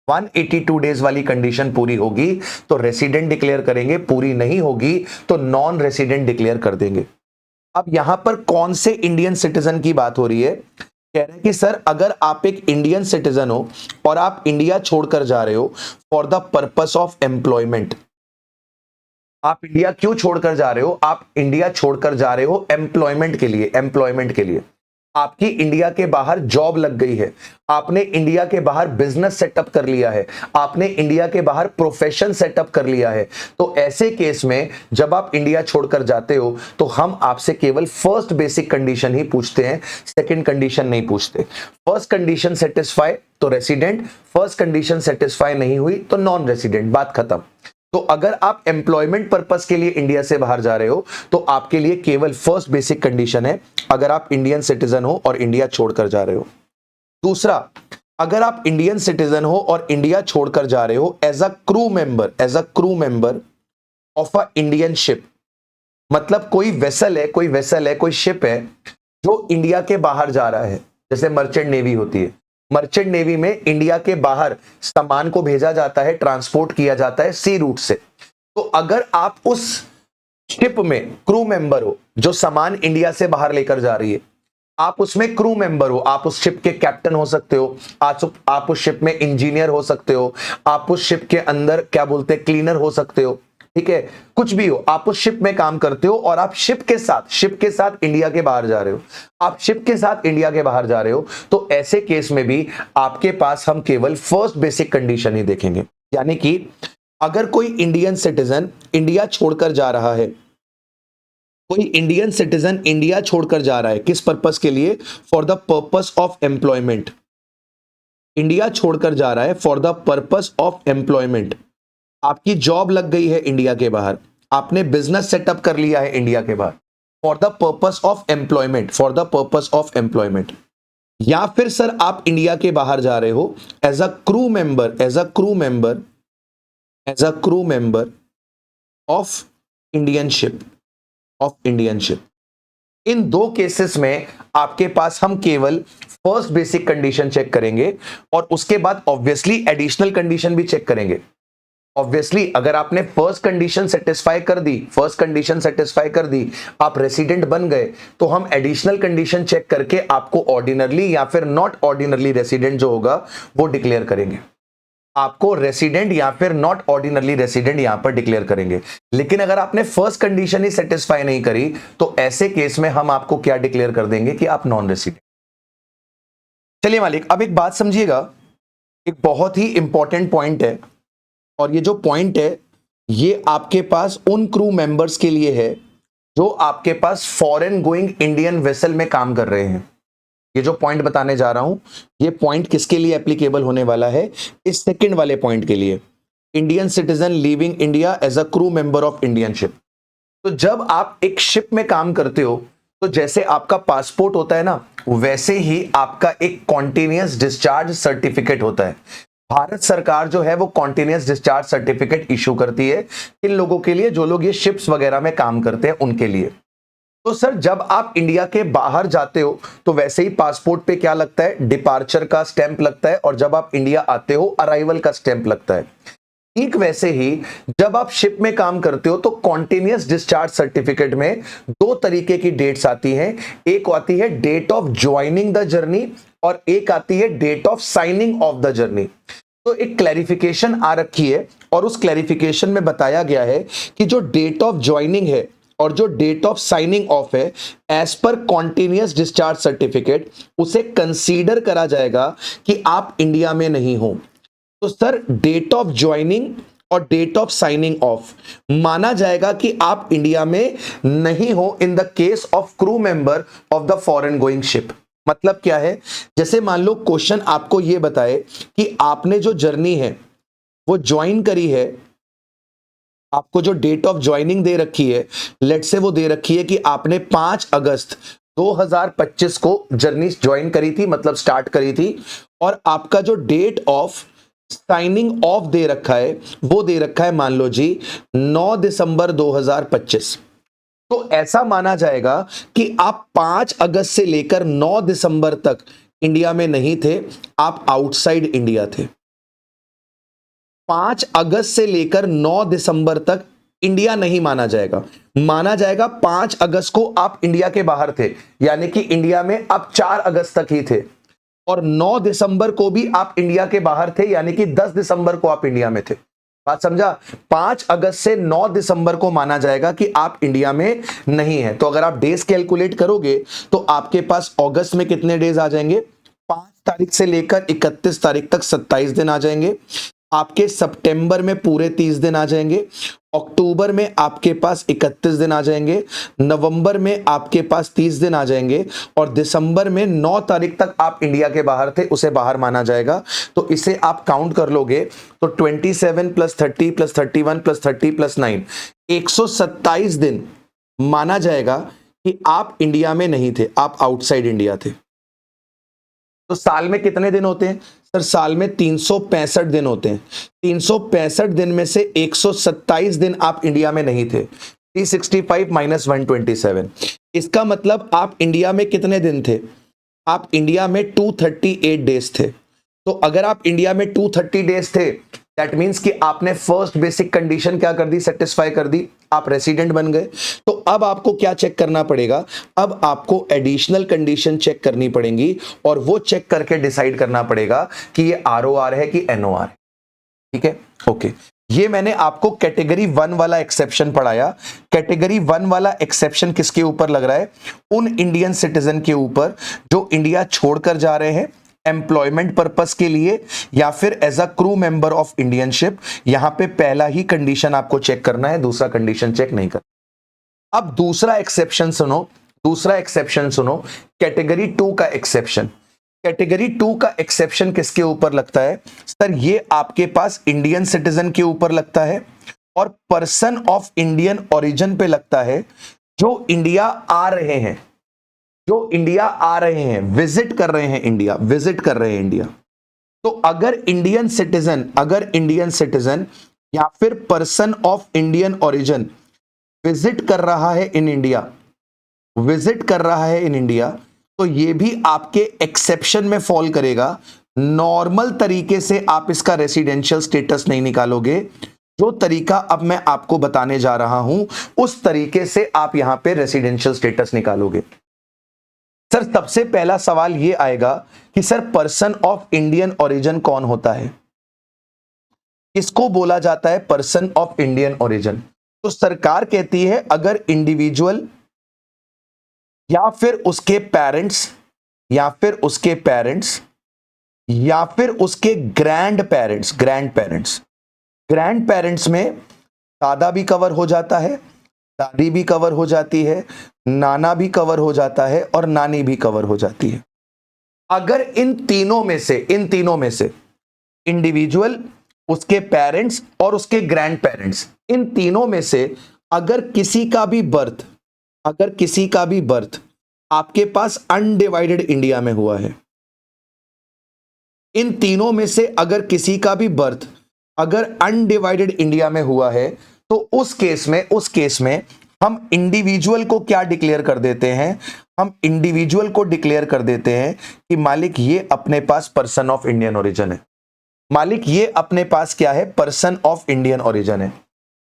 182 डेज वाली कंडीशन पूरी होगी तो रेसिडेंट डिक्लेयर करेंगे, पूरी नहीं होगी तो नॉन रेसिडेंट डिक्लेयर कर देंगे। अब यहां पर कौन से इंडियन सिटीजन की बात हो रही है? कह रहे हैं कि सर अगर आप एक इंडियन सिटीजन हो और आप इंडिया छोड़कर जा रहे हो for the purpose of employment. आप इंडिया क्यों छोड़कर जा रहे हो? आप इंडिया छोड़कर जा रहे हो एम्प्लॉयमेंट के लिए, एम्प्लॉयमेंट के लिए। आपकी इंडिया के बाहर जॉब लग गई है, आपने इंडिया के बाहर बिजनेस सेटअप कर लिया है, आपने इंडिया के बाहर प्रोफेशन सेटअप कर लिया है। तो ऐसे केस में जब आप इंडिया छोड़कर जाते हो तो हम आपसे केवल फर्स्ट बेसिक कंडीशन ही पूछते हैं, सेकंड कंडीशन नहीं पूछते। फर्स्ट कंडीशन सेटिस्फाई तो रेसिडेंट, फर्स्ट कंडीशन सेटिस्फाई नहीं हुई तो नॉन रेसिडेंट, बात खत्म। तो अगर आप एम्प्लॉयमेंट पर्पस के लिए इंडिया से बाहर जा रहे हो तो आपके लिए केवल फर्स्ट बेसिक कंडीशन है, अगर आप इंडियन सिटीजन हो और इंडिया छोड़कर जा रहे हो। दूसरा, अगर आप इंडियन सिटीजन हो और इंडिया छोड़कर जा रहे हो as a crew member, as a crew member of a Indian ship. मतलब कोई वेसल है, कोई वेसल है, कोई शिप है जो इंडिया के बाहर जा रहा है, जैसे मर्चेंट नेवी होती है। मर्चेंट नेवी में इंडिया के बाहर सामान को भेजा जाता है, ट्रांसपोर्ट किया जाता है सी रूट से। तो अगर आप उस शिप में क्रू मेंबर हो जो सामान इंडिया से बाहर लेकर जा रही है, आप उसमें क्रू मेंबर हो, आप उस शिप के कैप्टन हो सकते हो, आप उस शिप में इंजीनियर हो सकते हो, आप उस शिप के अंदर क्या बोलते हैं क्लीनर हो सकते हो, ठीक है, कुछ भी हो, आप उस शिप में काम करते हो और आप शिप के साथ इंडिया के बाहर जा रहे हो, आप शिप के साथ इंडिया के बाहर जा रहे हो, तो ऐसे केस में भी आपके पास हम केवल फर्स्ट बेसिक कंडीशन ही देखेंगे। यानी कि अगर कोई इंडियन सिटीजन इंडिया छोड़कर जा रहा है, कोई इंडियन सिटीजन इंडिया छोड़कर जा रहा है किस पर्पस के लिए? For the purpose of employment. India छोड़कर जा रहा है for the purpose of employment. आपकी जॉब लग गई है इंडिया के बाहर, आपने बिजनेस सेटअप कर लिया है इंडिया के बाहर, for the purpose of employment, for the purpose of employment. या फिर सर आप इंडिया के बाहर जा रहे हो as a crew member, as a crew member, as a crew member of Indian ship, of Indian ship. इन दो केसेस में आपके पास हम केवल फर्स्ट बेसिक कंडीशन चेक करेंगे और उसके बाद ऑब्वियसली एडिशनल कंडीशन भी चेक करेंगे। ऑब्वियसली अगर आपने फर्स्ट कंडीशन सेटिस्फाई कर दी, फर्स्ट कंडीशन सेटिस्फाई कर दी, आप रेसिडेंट बन गए, तो हम एडिशनल कंडीशन चेक करके आपको ऑर्डिनरली या फिर नॉट ऑर्डिनरली रेसिडेंट जो होगा वो डिक्लेयर करेंगे। आपको रेसिडेंट या फिर नॉट ऑर्डिनरली रेसिडेंट यहां पर डिक्लेयर करेंगे। लेकिन अगर आपने फर्स्ट कंडीशन ही सेटिस्फाई नहीं करी तो ऐसे केस में हम आपको क्या डिक्लेयर कर देंगे कि आप नॉन रेसिडेंट। चलिए मालिक, अब एक बात समझिएगा, एक बहुत ही इंपॉर्टेंट पॉइंट है और ये जो पॉइंट है ये आपके पास उन क्रू मेंबर्स के लिए है जो आपके पास फॉरेन गोइंग इंडियन वेसल में काम कर रहे हैं। ये जो पॉइंट बताने जा रहा हूं ये पॉइंट किसके लिए एप्लीकेबल होने वाला है? इस सेकंड वाले पॉइंट के लिए, Indian citizen living India as a crew member of Indian ship. तो जब आप एक शिप में काम करते हो तो जैसे आपका पासपोर्ट होता है ना, वैसे ही आपका एक कॉन्टिन्यूअस डिस्चार्ज सर्टिफिकेट होता है। भारत सरकार जो है वो कॉन्टिन्यूअस डिस्चार्ज सर्टिफिकेट इशू करती है इन लोगों के लिए जो लोग ये शिप्स वगैरह में काम करते हैं उनके लिए। तो सर जब आप इंडिया के बाहर जाते हो तो वैसे ही पासपोर्ट पे क्या लगता है? डिपार्चर का स्टैंप लगता है और जब आप इंडिया आते हो अराइवल का स्टैंप लगता है। ठीक वैसे ही जब आप शिप में काम करते हो तो कॉन्टिन्यूअस डिस्चार्ज सर्टिफिकेट में दो तरीके की डेट्स आती हैं। एक आती है date of joining the journey और एक आती है date of signing off the journey. तो एक क्लैरिफिकेशन आ रखी है और उस क्लैरिफिकेशन में बताया गया है कि जो डेट ऑफ ज्वाइनिंग है और जो डेट ऑफ साइनिंग ऑफ है, as per continuous discharge certificate उसे कंसीडर करा जाएगा कि आप इंडिया में नहीं हो। तो सर डेट ऑफ ज्वाइनिंग और डेट ऑफ साइनिंग ऑफ माना जाएगा कि आप इंडिया में नहीं हो in the case of crew member of the foreign going ship. मतलब क्या है? जैसे मान लो क्वेश्चन आपको यह बताए कि आपने जो जर्नी है वो ज्वाइन करी है आपको जो डेट ऑफ ज्वाइनिंग दे रखी है, लेट से वो दे रखी है कि आपने 5 अगस्त 2025 को जर्नी ज्वाइन करी थी, मतलब स्टार्ट करी थी, और आपका जो डेट ऑफ साइनिंग ऑफ दे रखा है वो दे रखा है, मान लो जी 9 दिसंबर 2025। तो ऐसा माना जाएगा कि आप 5 अगस्त से लेकर 9 दिसंबर तक इंडिया में नहीं थे, आप आउटसाइड इंडिया थे। 5 अगस्त से लेकर 9 दिसंबर तक इंडिया नहीं माना जाएगा, माना जाएगा 5 अगस्त को आप इंडिया के बाहर थे, यानी कि इंडिया में आप 4 अगस्त तक ही थे, और 9 दिसंबर को भी आप इंडिया के बाहर थे, यानी कि 10 दिसंबर को आप इंडिया में थे। बात समझा? 5 अगस्त से 9 दिसंबर को माना जाएगा कि आप इंडिया में नहीं है। तो अगर आप डेज कैलकुलेट करोगे तो आपके पास अगस्त में कितने डेज आ जाएंगे? 5 तारीख से लेकर 31 तारीख तक 27 दिन आ जाएंगे। आपके सितंबर में पूरे 30 दिन आ जाएंगे, अक्टूबर में आपके पास 31 दिन आ जाएंगे, नवंबर में आपके पास 30 दिन आ जाएंगे, और दिसंबर में 9 तारीख तक आप इंडिया के बाहर थे, उसे बाहर माना जाएगा। तो इसे आप काउंट कर लोगे तो 27 प्लस 30 प्लस 31 प्लस 30 प्लस 9, 127 दिन माना जाएगा कि आप इंडिया में नहीं थे, आप आउटसाइड इंडिया थे। तो साल में कितने दिन होते हैं सर? साल में 365 दिन होते हैं। 365 दिन में से 127 दिन आप इंडिया में नहीं थे, 365 माइनस 127। इसका मतलब आप इंडिया में कितने दिन थे? आप इंडिया में 238 डेज थे। तो अगर आप इंडिया में 230 डेज थे, दैट मीन्स कि आपने फर्स्ट बेसिक कंडीशन क्या कर दी? सेटिस्फाई कर दी, आप रेसिडेंट बन गए। तो अब आपको क्या चेक करना पड़ेगा? अब आपको एडिशनल कंडीशन चेक करनी पड़ेंगी, और वो चेक करके डिसाइड करना पड़ेगा कि ये आरओआर है कि एनओआर है। ठीक है, ओके। ये मैंने आपको कैटेगरी 1 वाला एक्सेप्शन पढ़ाया। कैटेगरी 1 वाला एक्सेप्शन किसके ऊपर लग रहा है? उन इंडियन सिटीजन के ऊपर जो इंडिया छोड़कर जा रहे हैं एम्प्लॉयमेंट पर्पस के लिए, या फिर as a crew member of Indian ship. यहां पे पहला ही कंडीशन आपको चेक करना है, दूसरा कंडीशन चेक नहीं करना। अब दूसरा एक्सेप्शन सुनो, दूसरा एक्सेप्शन सुनो, कैटेगरी 2 का एक्सेप्शन। कैटेगरी 2 का एक्सेप्शन किसके ऊपर लगता है सर? ये आपके पास इंडियन सिटीजन के ऊपर लगता है, और पर्सन ऑफ इंडियन ओरिजिन पे लगता है, जो इंडिया आ रहे हैं, जो इंडिया आ रहे हैं, विजिट कर रहे हैं इंडिया, विजिट कर रहे हैं इंडिया। तो अगर इंडियन सिटीजन, अगर इंडियन सिटीजन या फिर person of Indian origin visit कर रहा है इन इंडिया, विजिट कर रहा है इन इंडिया, तो ये भी आपके एक्सेप्शन में फॉल करेगा। नॉर्मल तरीके से आप इसका रेसिडेंशियल स्टेटस नहीं निकालोगे। जो तरीका अब मैं आपको बताने जा रहा हूं, उस तरीके से आप यहां पे रेसिडेंशियल स्टेटस निकालोगे। सर सबसे पहला सवाल ये आएगा कि sir person of Indian origin कौन होता है? किसको बोला जाता है पर्सन ऑफ इंडियन ओरिजिन? तो सरकार कहती है अगर इंडिविजुअल या फिर उसके पेरेंट्स, या फिर उसके पेरेंट्स, या फिर उसके grand parents, grand parents, grand parents में दादा भी कवर हो जाता है, दादी भी कवर हो जाती है, नाना भी कवर हो जाता है, और नानी भी कवर हो जाती है। अगर इन तीनों में से, इन तीनों में से इंडिविजुअल, उसके पेरेंट्स और उसके ग्रैंड पेरेंट्स, इन तीनों में से अगर किसी का भी बर्थ, अगर किसी का भी बर्थ आपके पास अनडिवाइडेड इंडिया में हुआ है, इन तीनों में से अगर किसी का भी बर्थ अगर अनडिवाइडेड इंडिया में हुआ है, तो उस केस में, उस केस में हम इंडिविजुअल को क्या डिक्लेयर कर देते हैं? हम इंडिविजुअल को डिक्लेयर कर देते हैं कि मालिक ये अपने पास पर्सन ऑफ इंडियन ओरिजिन है। मालिक ये अपने पास क्या है? पर्सन ऑफ इंडियन ओरिजिन है।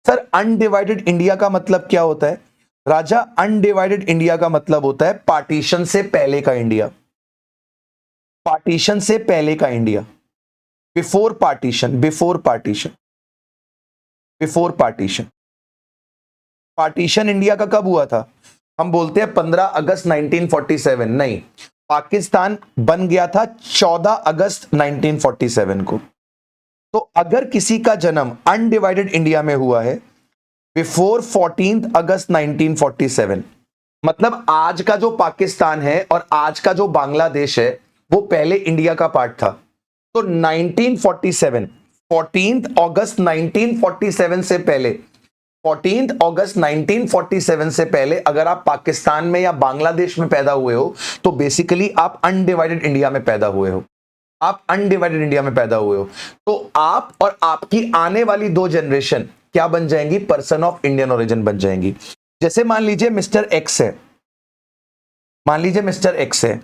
सर अनडिवाइडेड इंडिया का मतलब क्या होता है राजा? अनडिवाइडेड इंडिया का मतलब होता है पार्टीशन से पहले का इंडिया, पार्टीशन से पहले का India, before partition, before partition, before partition. Partition India का कब हुआ था? हम बोलते हैं 15 अगस्त 1947, नहीं, पाकिस्तान बन गया था 14 अगस्त 1947 को। तो अगर किसी का जन्म अनडिवाइडेड इंडिया में हुआ है बिफोर 14 अगस्त 1947, मतलब आज का जो पाकिस्तान है और आज का जो बांग्लादेश है वो पहले इंडिया का पार्ट था। तो 1947, 14 अगस्त 1947 से पहले 14 अगस्त 1947 से पहले अगर आप पाकिस्तान में या बांग्लादेश में पैदा हुए हो तो बेसिकली आप अनडिवाइडेड इंडिया में पैदा हुए हो। आप अनडिवाइडेड इंडिया में पैदा हुए हो, तो आप और आपकी आने वाली 2 जनरेशन क्या बन जाएंगी? पर्सन ऑफ इंडियन ओरिजिन बन जाएंगी। जैसे मान लीजिए मिस्टर एक्स है, मान लीजिए मिस्टर एक्स है,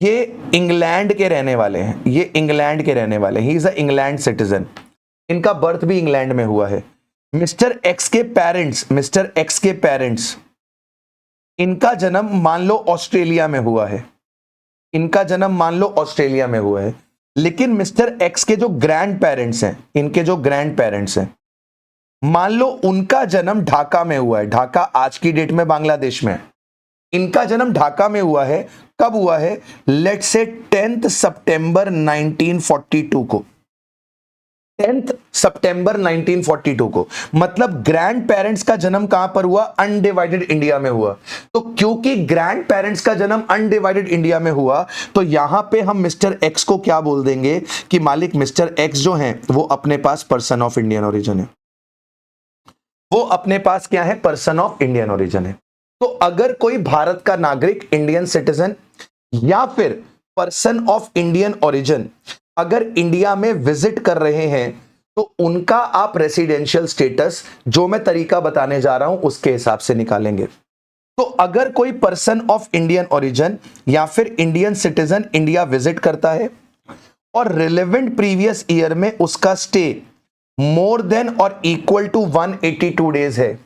ये इंग्लैंड के रहने वाले हैं, ये इंग्लैंड के रहने वाले हैं, he is a England citizen, इनका बर्थ भी इंग्लैंड में हुआ है। मिस्टर एक्स के पेरेंट्स, मिस्टर एक्स के पेरेंट्स, इनका जन्म मान लो ऑस्ट्रेलिया में हुआ है, इनका जन्म मान लो ऑस्ट्रेलिया में हुआ है, लेकिन मिस्टर एक्स के जो ग्रैंड पेरेंट्स हैं, इनके जो ग्रैंड पेरेंट्स हैं, मान लो उनका जन्म ढाका में हुआ है, ढाका आज की डेट में बांग्लादेश में है, इनका जन्म ढाका में हुआ है। कब हुआ है? लेट्स से 10 सितंबर 1942 को, 10 सितंबर 1942 को। मतलब ग्रैंड पेरेंट्स का जन्म कहां पर हुआ? अनडिवाइडेड इंडिया में हुआ। तो क्योंकि ग्रैंड पेरेंट्स का जन्म अनडिवाइडेड इंडिया में हुआ, तो यहां पे हम मिस्टर एक्स को क्या बोल देंगे कि मालिक मिस्टर एक्स जो हैं वो अपने पास पर्सन ऑफ इंडियन ओरिजिन है, वो अपने पास क्या है? पर्सन ऑफ इंडियन ओरिजिन है। तो अगर कोई भारत का नागरिक, इंडियन सिटीजन या फिर पर्सन ऑफ इंडियन ओरिजिन अगर इंडिया में विजिट कर रहे हैं, तो उनका आप रेसिडेंशियल स्टेटस, जो मैं तरीका बताने जा रहा हूं उसके हिसाब से निकालेंगे। तो अगर कोई पर्सन ऑफ इंडियन ओरिजिन या फिर इंडियन सिटीजन इंडिया विजिट करता है और रिलेवेंट प्रीवियस ईयर में उसका स्टे मोर देन और इक्वल टू 182 डेज है,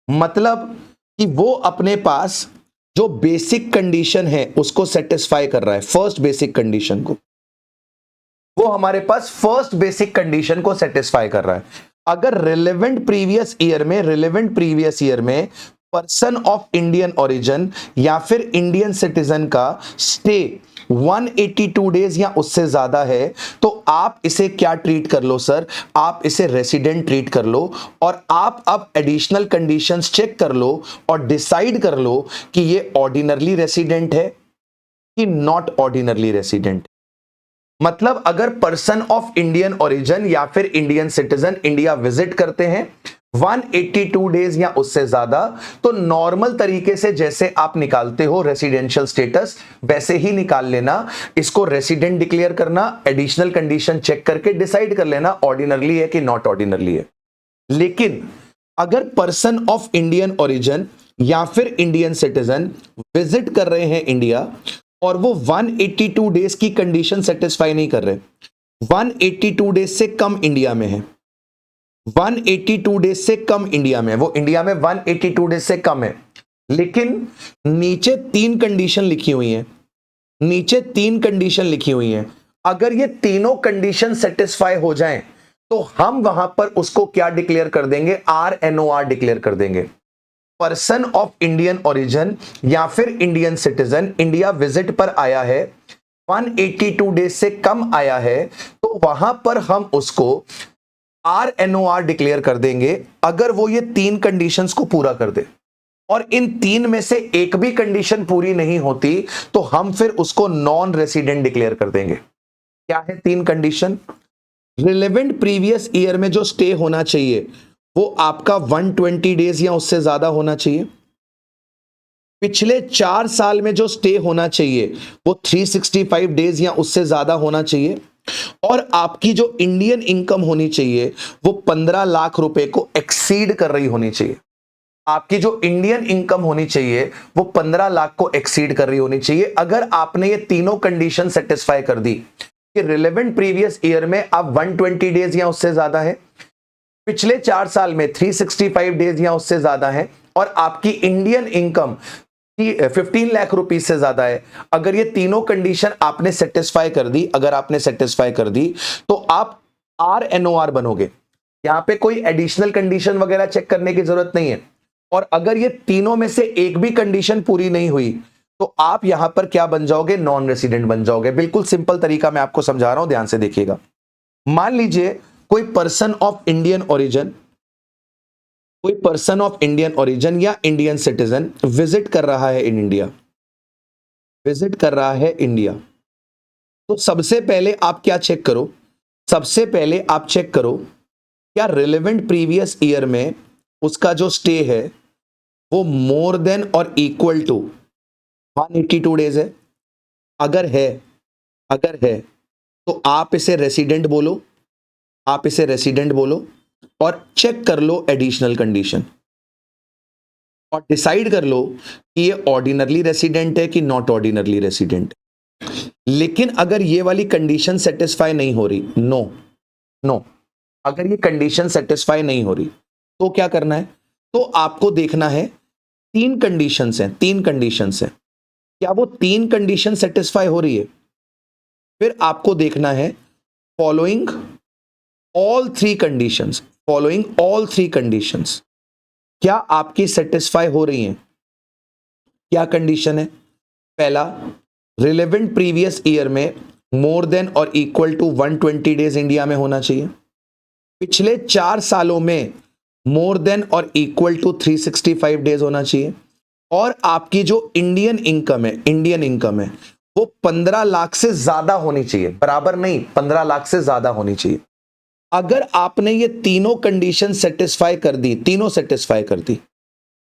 मतलब कि वो अपने पास जो बेसिक कंडीशन है उसको सेटिस्फाई कर रहा है, फर्स्ट बेसिक कंडीशन को, वो हमारे पास फर्स्ट बेसिक कंडीशन को सेटिस्फाई कर रहा है। अगर रिलेवेंट प्रीवियस ईयर में पर्सन ऑफ इंडियन ओरिजिन या फिर इंडियन सिटीजन का स्टे 182 डेज या उससे ज्यादा है, तो आप इसे क्या ट्रीट कर लो सर? आप इसे रेसिडेंट ट्रीट कर लो, और आप अब एडिशनल कंडीशंस चेक कर लो और डिसाइड कर लो कि ये ऑर्डिनरली रेसिडेंट है कि नॉट ऑर्डिनरली रेसिडेंट। मतलब अगर पर्सन ऑफ इंडियन ओरिजिन या फिर इंडियन सिटीजन इंडिया विजिट करते हैं 182 डेज या उससे ज्यादा, तो नॉर्मल तरीके से जैसे आप निकालते हो रेसिडेंशियल स्टेटस, वैसे ही निकाल लेना। इसको रेसिडेंट डिक्लेयर करना, एडिशनल कंडीशन चेक करके डिसाइड कर लेना ऑर्डिनरली है कि नॉट ऑर्डिनरली है। लेकिन अगर पर्सन ऑफ इंडियन ओरिजिन या फिर इंडियन सिटीजन विजिट कर रहे हैं इंडिया और वो 182 डेज की कंडीशन सेटिस्फाई नहीं कर रहे, 182 डेज से कम इंडिया में है, 182 डेज से कम इंडिया में, वो इंडिया में 182 डेज से कम है, लेकिन नीचे 3 कंडीशन लिखी हुई है, नीचे 3 कंडीशन लिखी हुई है। अगर ये तीनों कंडीशन सेटिस्फाई हो जाएं, तो हम वहां पर उसको क्या डिक्लेयर कर देंगे? RNOR डिक्लेयर कर देंगे। पर्सन ऑफ इंडियन ओरिजिन या फिर इंडियन सिटीजन इंडिया विजिट पर आया है, 182 डेज से कम आया है, तो वहां पर हम उसको RNOR डिक्लेयर कर देंगे अगर वो ये 3 कंडीशंस को पूरा कर दे। और इन 3 में से एक भी कंडीशन पूरी नहीं होती तो हम फिर उसको नॉन रेसिडेंट डिक्लेयर कर देंगे। क्या है 3 कंडीशन? रिलेवेंट प्रीवियस ईयर में जो स्टे होना चाहिए वो आपका 120 डेज या उससे ज्यादा होना चाहिए। पिछले 4 साल में जो स्टे होना चाहिए वो 365 डेज या उससे ज्यादा होना चाहिए। और आपकी जो इंडियन इनकम होनी चाहिए वो 15 लाख रुपए को एक्सीड कर रही होनी चाहिए। आपकी जो इंडियन इनकम होनी चाहिए वो 15 लाख को एक्सीड कर रही होनी चाहिए। अगर आपने ये तीनों कंडीशन सेटिस्फाई कर दी कि रिलेवेंट प्रीवियस ईयर में आप 120 डेज या उससे ज्यादा है, पिछले 4 साल में 365 डेज या उससे ज्यादा है, और आपकी इंडियन इनकम 15 लाख रुपीज से ज्यादा है, अगर ये तीनों कंडीशन आपने सेटिस्फाई कर दी, अगर आपने सेटिस्फाई कर दी, तो आप RNOR बनोगे। यहां पे कोई एडिशनल कंडीशन वगैरह चेक करने की जरूरत नहीं है। और अगर ये तीनों में से एक भी कंडीशन पूरी नहीं हुई तो आप यहां पर क्या बन जाओगे? नॉन रेसिडेंट बन जाओगे। बिल्कुल सिंपल तरीका मैं आपको समझा रहा हूं, ध्यान से देखिएगा। मान लीजिए कोई पर्सन ऑफ इंडियन ओरिजिन, कोई पर्सन ऑफ इंडियन ओरिजिन या इंडियन सिटीजन विजिट कर रहा है इन इंडिया, विजिट कर रहा है इंडिया, तो सबसे पहले आप क्या चेक करो? सबसे पहले आप चेक करो क्या रिलेवेंट प्रीवियस ईयर में उसका जो स्टे है वो मोर देन और इक्वल टू 182 डेज है, अगर है तो आप इसे रेसिडेंट बोलो, आप इसे रेसिडेंट बोलो और चेक कर लो एडिशनल कंडीशन और डिसाइड कर लो कि ये ऑर्डिनरली रेसिडेंट है कि नॉट ऑर्डिनरली रेसिडेंट। लेकिन अगर ये वाली कंडीशन सेटिस्फाई नहीं हो रही, नो, अगर ये कंडीशन सेटिस्फाई नहीं हो रही तो क्या करना है? तो आपको देखना है, तीन कंडीशंस हैं, क्या वो तीन कंडीशन सेटिस्फाई हो रही है? फिर आपको देखना है फॉलोइंग ऑल थ्री कंडीशंस, क्या आपकी सेटिस्फाई हो रही हैं? क्या कंडीशन है? पहला, रिलेवेंट प्रीवियस ईयर में मोर देन और इक्वल टू 120 डेज इंडिया में होना चाहिए। पिछले 4 सालों में मोर देन और इक्वल टू 365 डेज होना चाहिए। और आपकी जो इंडियन इनकम है वो 15 लाख से ज्यादा होनी चाहिए, बराबर नहीं, 15 लाख से ज्यादा होनी चाहिए। अगर आपने ये तीनों कंडीशन सेटिस्फाई कर दी,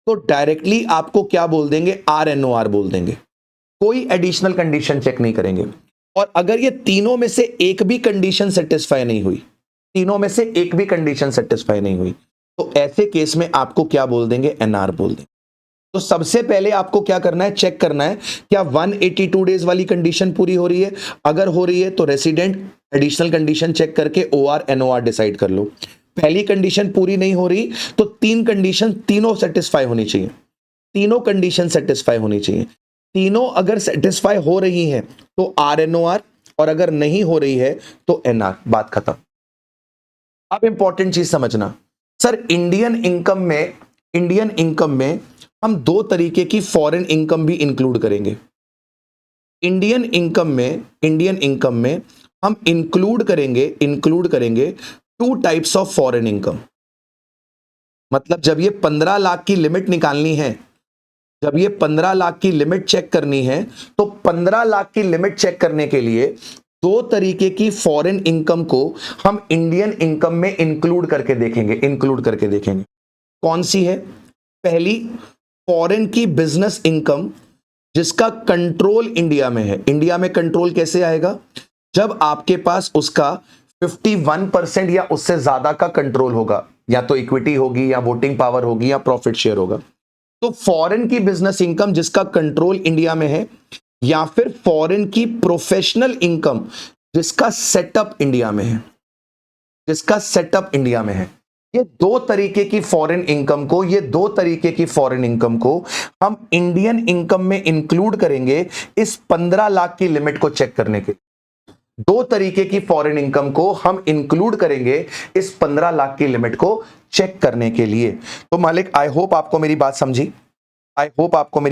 तो डायरेक्टली आपको क्या बोल देंगे? RNOR बोल देंगे, कोई एडिशनल कंडीशन चेक नहीं करेंगे। और अगर ये तीनों में से एक भी कंडीशन सेटिस्फाई नहीं हुई, तो ऐसे केस में आपको क्या बोल देंगे? NR बोल देंगे। तो सबसे पहले आपको क्या करना है? चेक करना है क्या 182 डेज वाली कंडीशन पूरी हो रही है। अगर हो रही है तो रेसिडेंट एडिशनल कंडीशन चेक करके OR NOR डिसाइड कर लो। पहली कंडीशन पूरी नहीं हो रही तो तीनों सेटिस्फाई होनी चाहिए, तीनों अगर सेटिस्फाई हो रही हैं तो RNOR, और अगर नहीं हो रही है तो NR, बात खत्म। अब इंपॉर्टेंट चीज समझना, सर इंडियन इनकम में हम दो तरीके की फॉरेन इनकम भी इंक्लूड करेंगे। इंडियन इनकम में हम इंक्लूड करेंगे 2 टाइप्स ऑफ फॉरेन इनकम। मतलब जब ये 15 लाख की लिमिट निकालनी है, जब ये 15 लाख की लिमिट चेक करनी है, तो 15 लाख की लिमिट चेक करने के लिए दो तरीके की फॉरेन इनकम को हम इंडियन इनकम में इंक्लूड करके देखेंगे। कौन सी है? पहली, फॉरेन की बिजनेस इनकम जिसका कंट्रोल इंडिया में है। इंडिया में कंट्रोल कैसे आएगा? जब आपके पास उसका 51% या उससे ज्यादा का कंट्रोल होगा, या तो इक्विटी होगी या वोटिंग पावर होगी या प्रॉफिट शेयर होगा। तो फॉरेन की बिजनेस इनकम जिसका कंट्रोल इंडिया में है, या फिर फॉरेन की प्रोफेशनल इनकम जिसका सेटअप इंडिया में है, ये दो तरीके की फॉरेन इनकम को हम इंडियन इनकम में इंक्लूड करेंगे इस 15 लाख की लिमिट को चेक करने के। दो तरीके की फॉरेन इनकम को हम इंक्लूड करेंगे इस 15 लाख की लिमिट को चेक करने के लिए। तो मालिक, आई होप आपको मेरी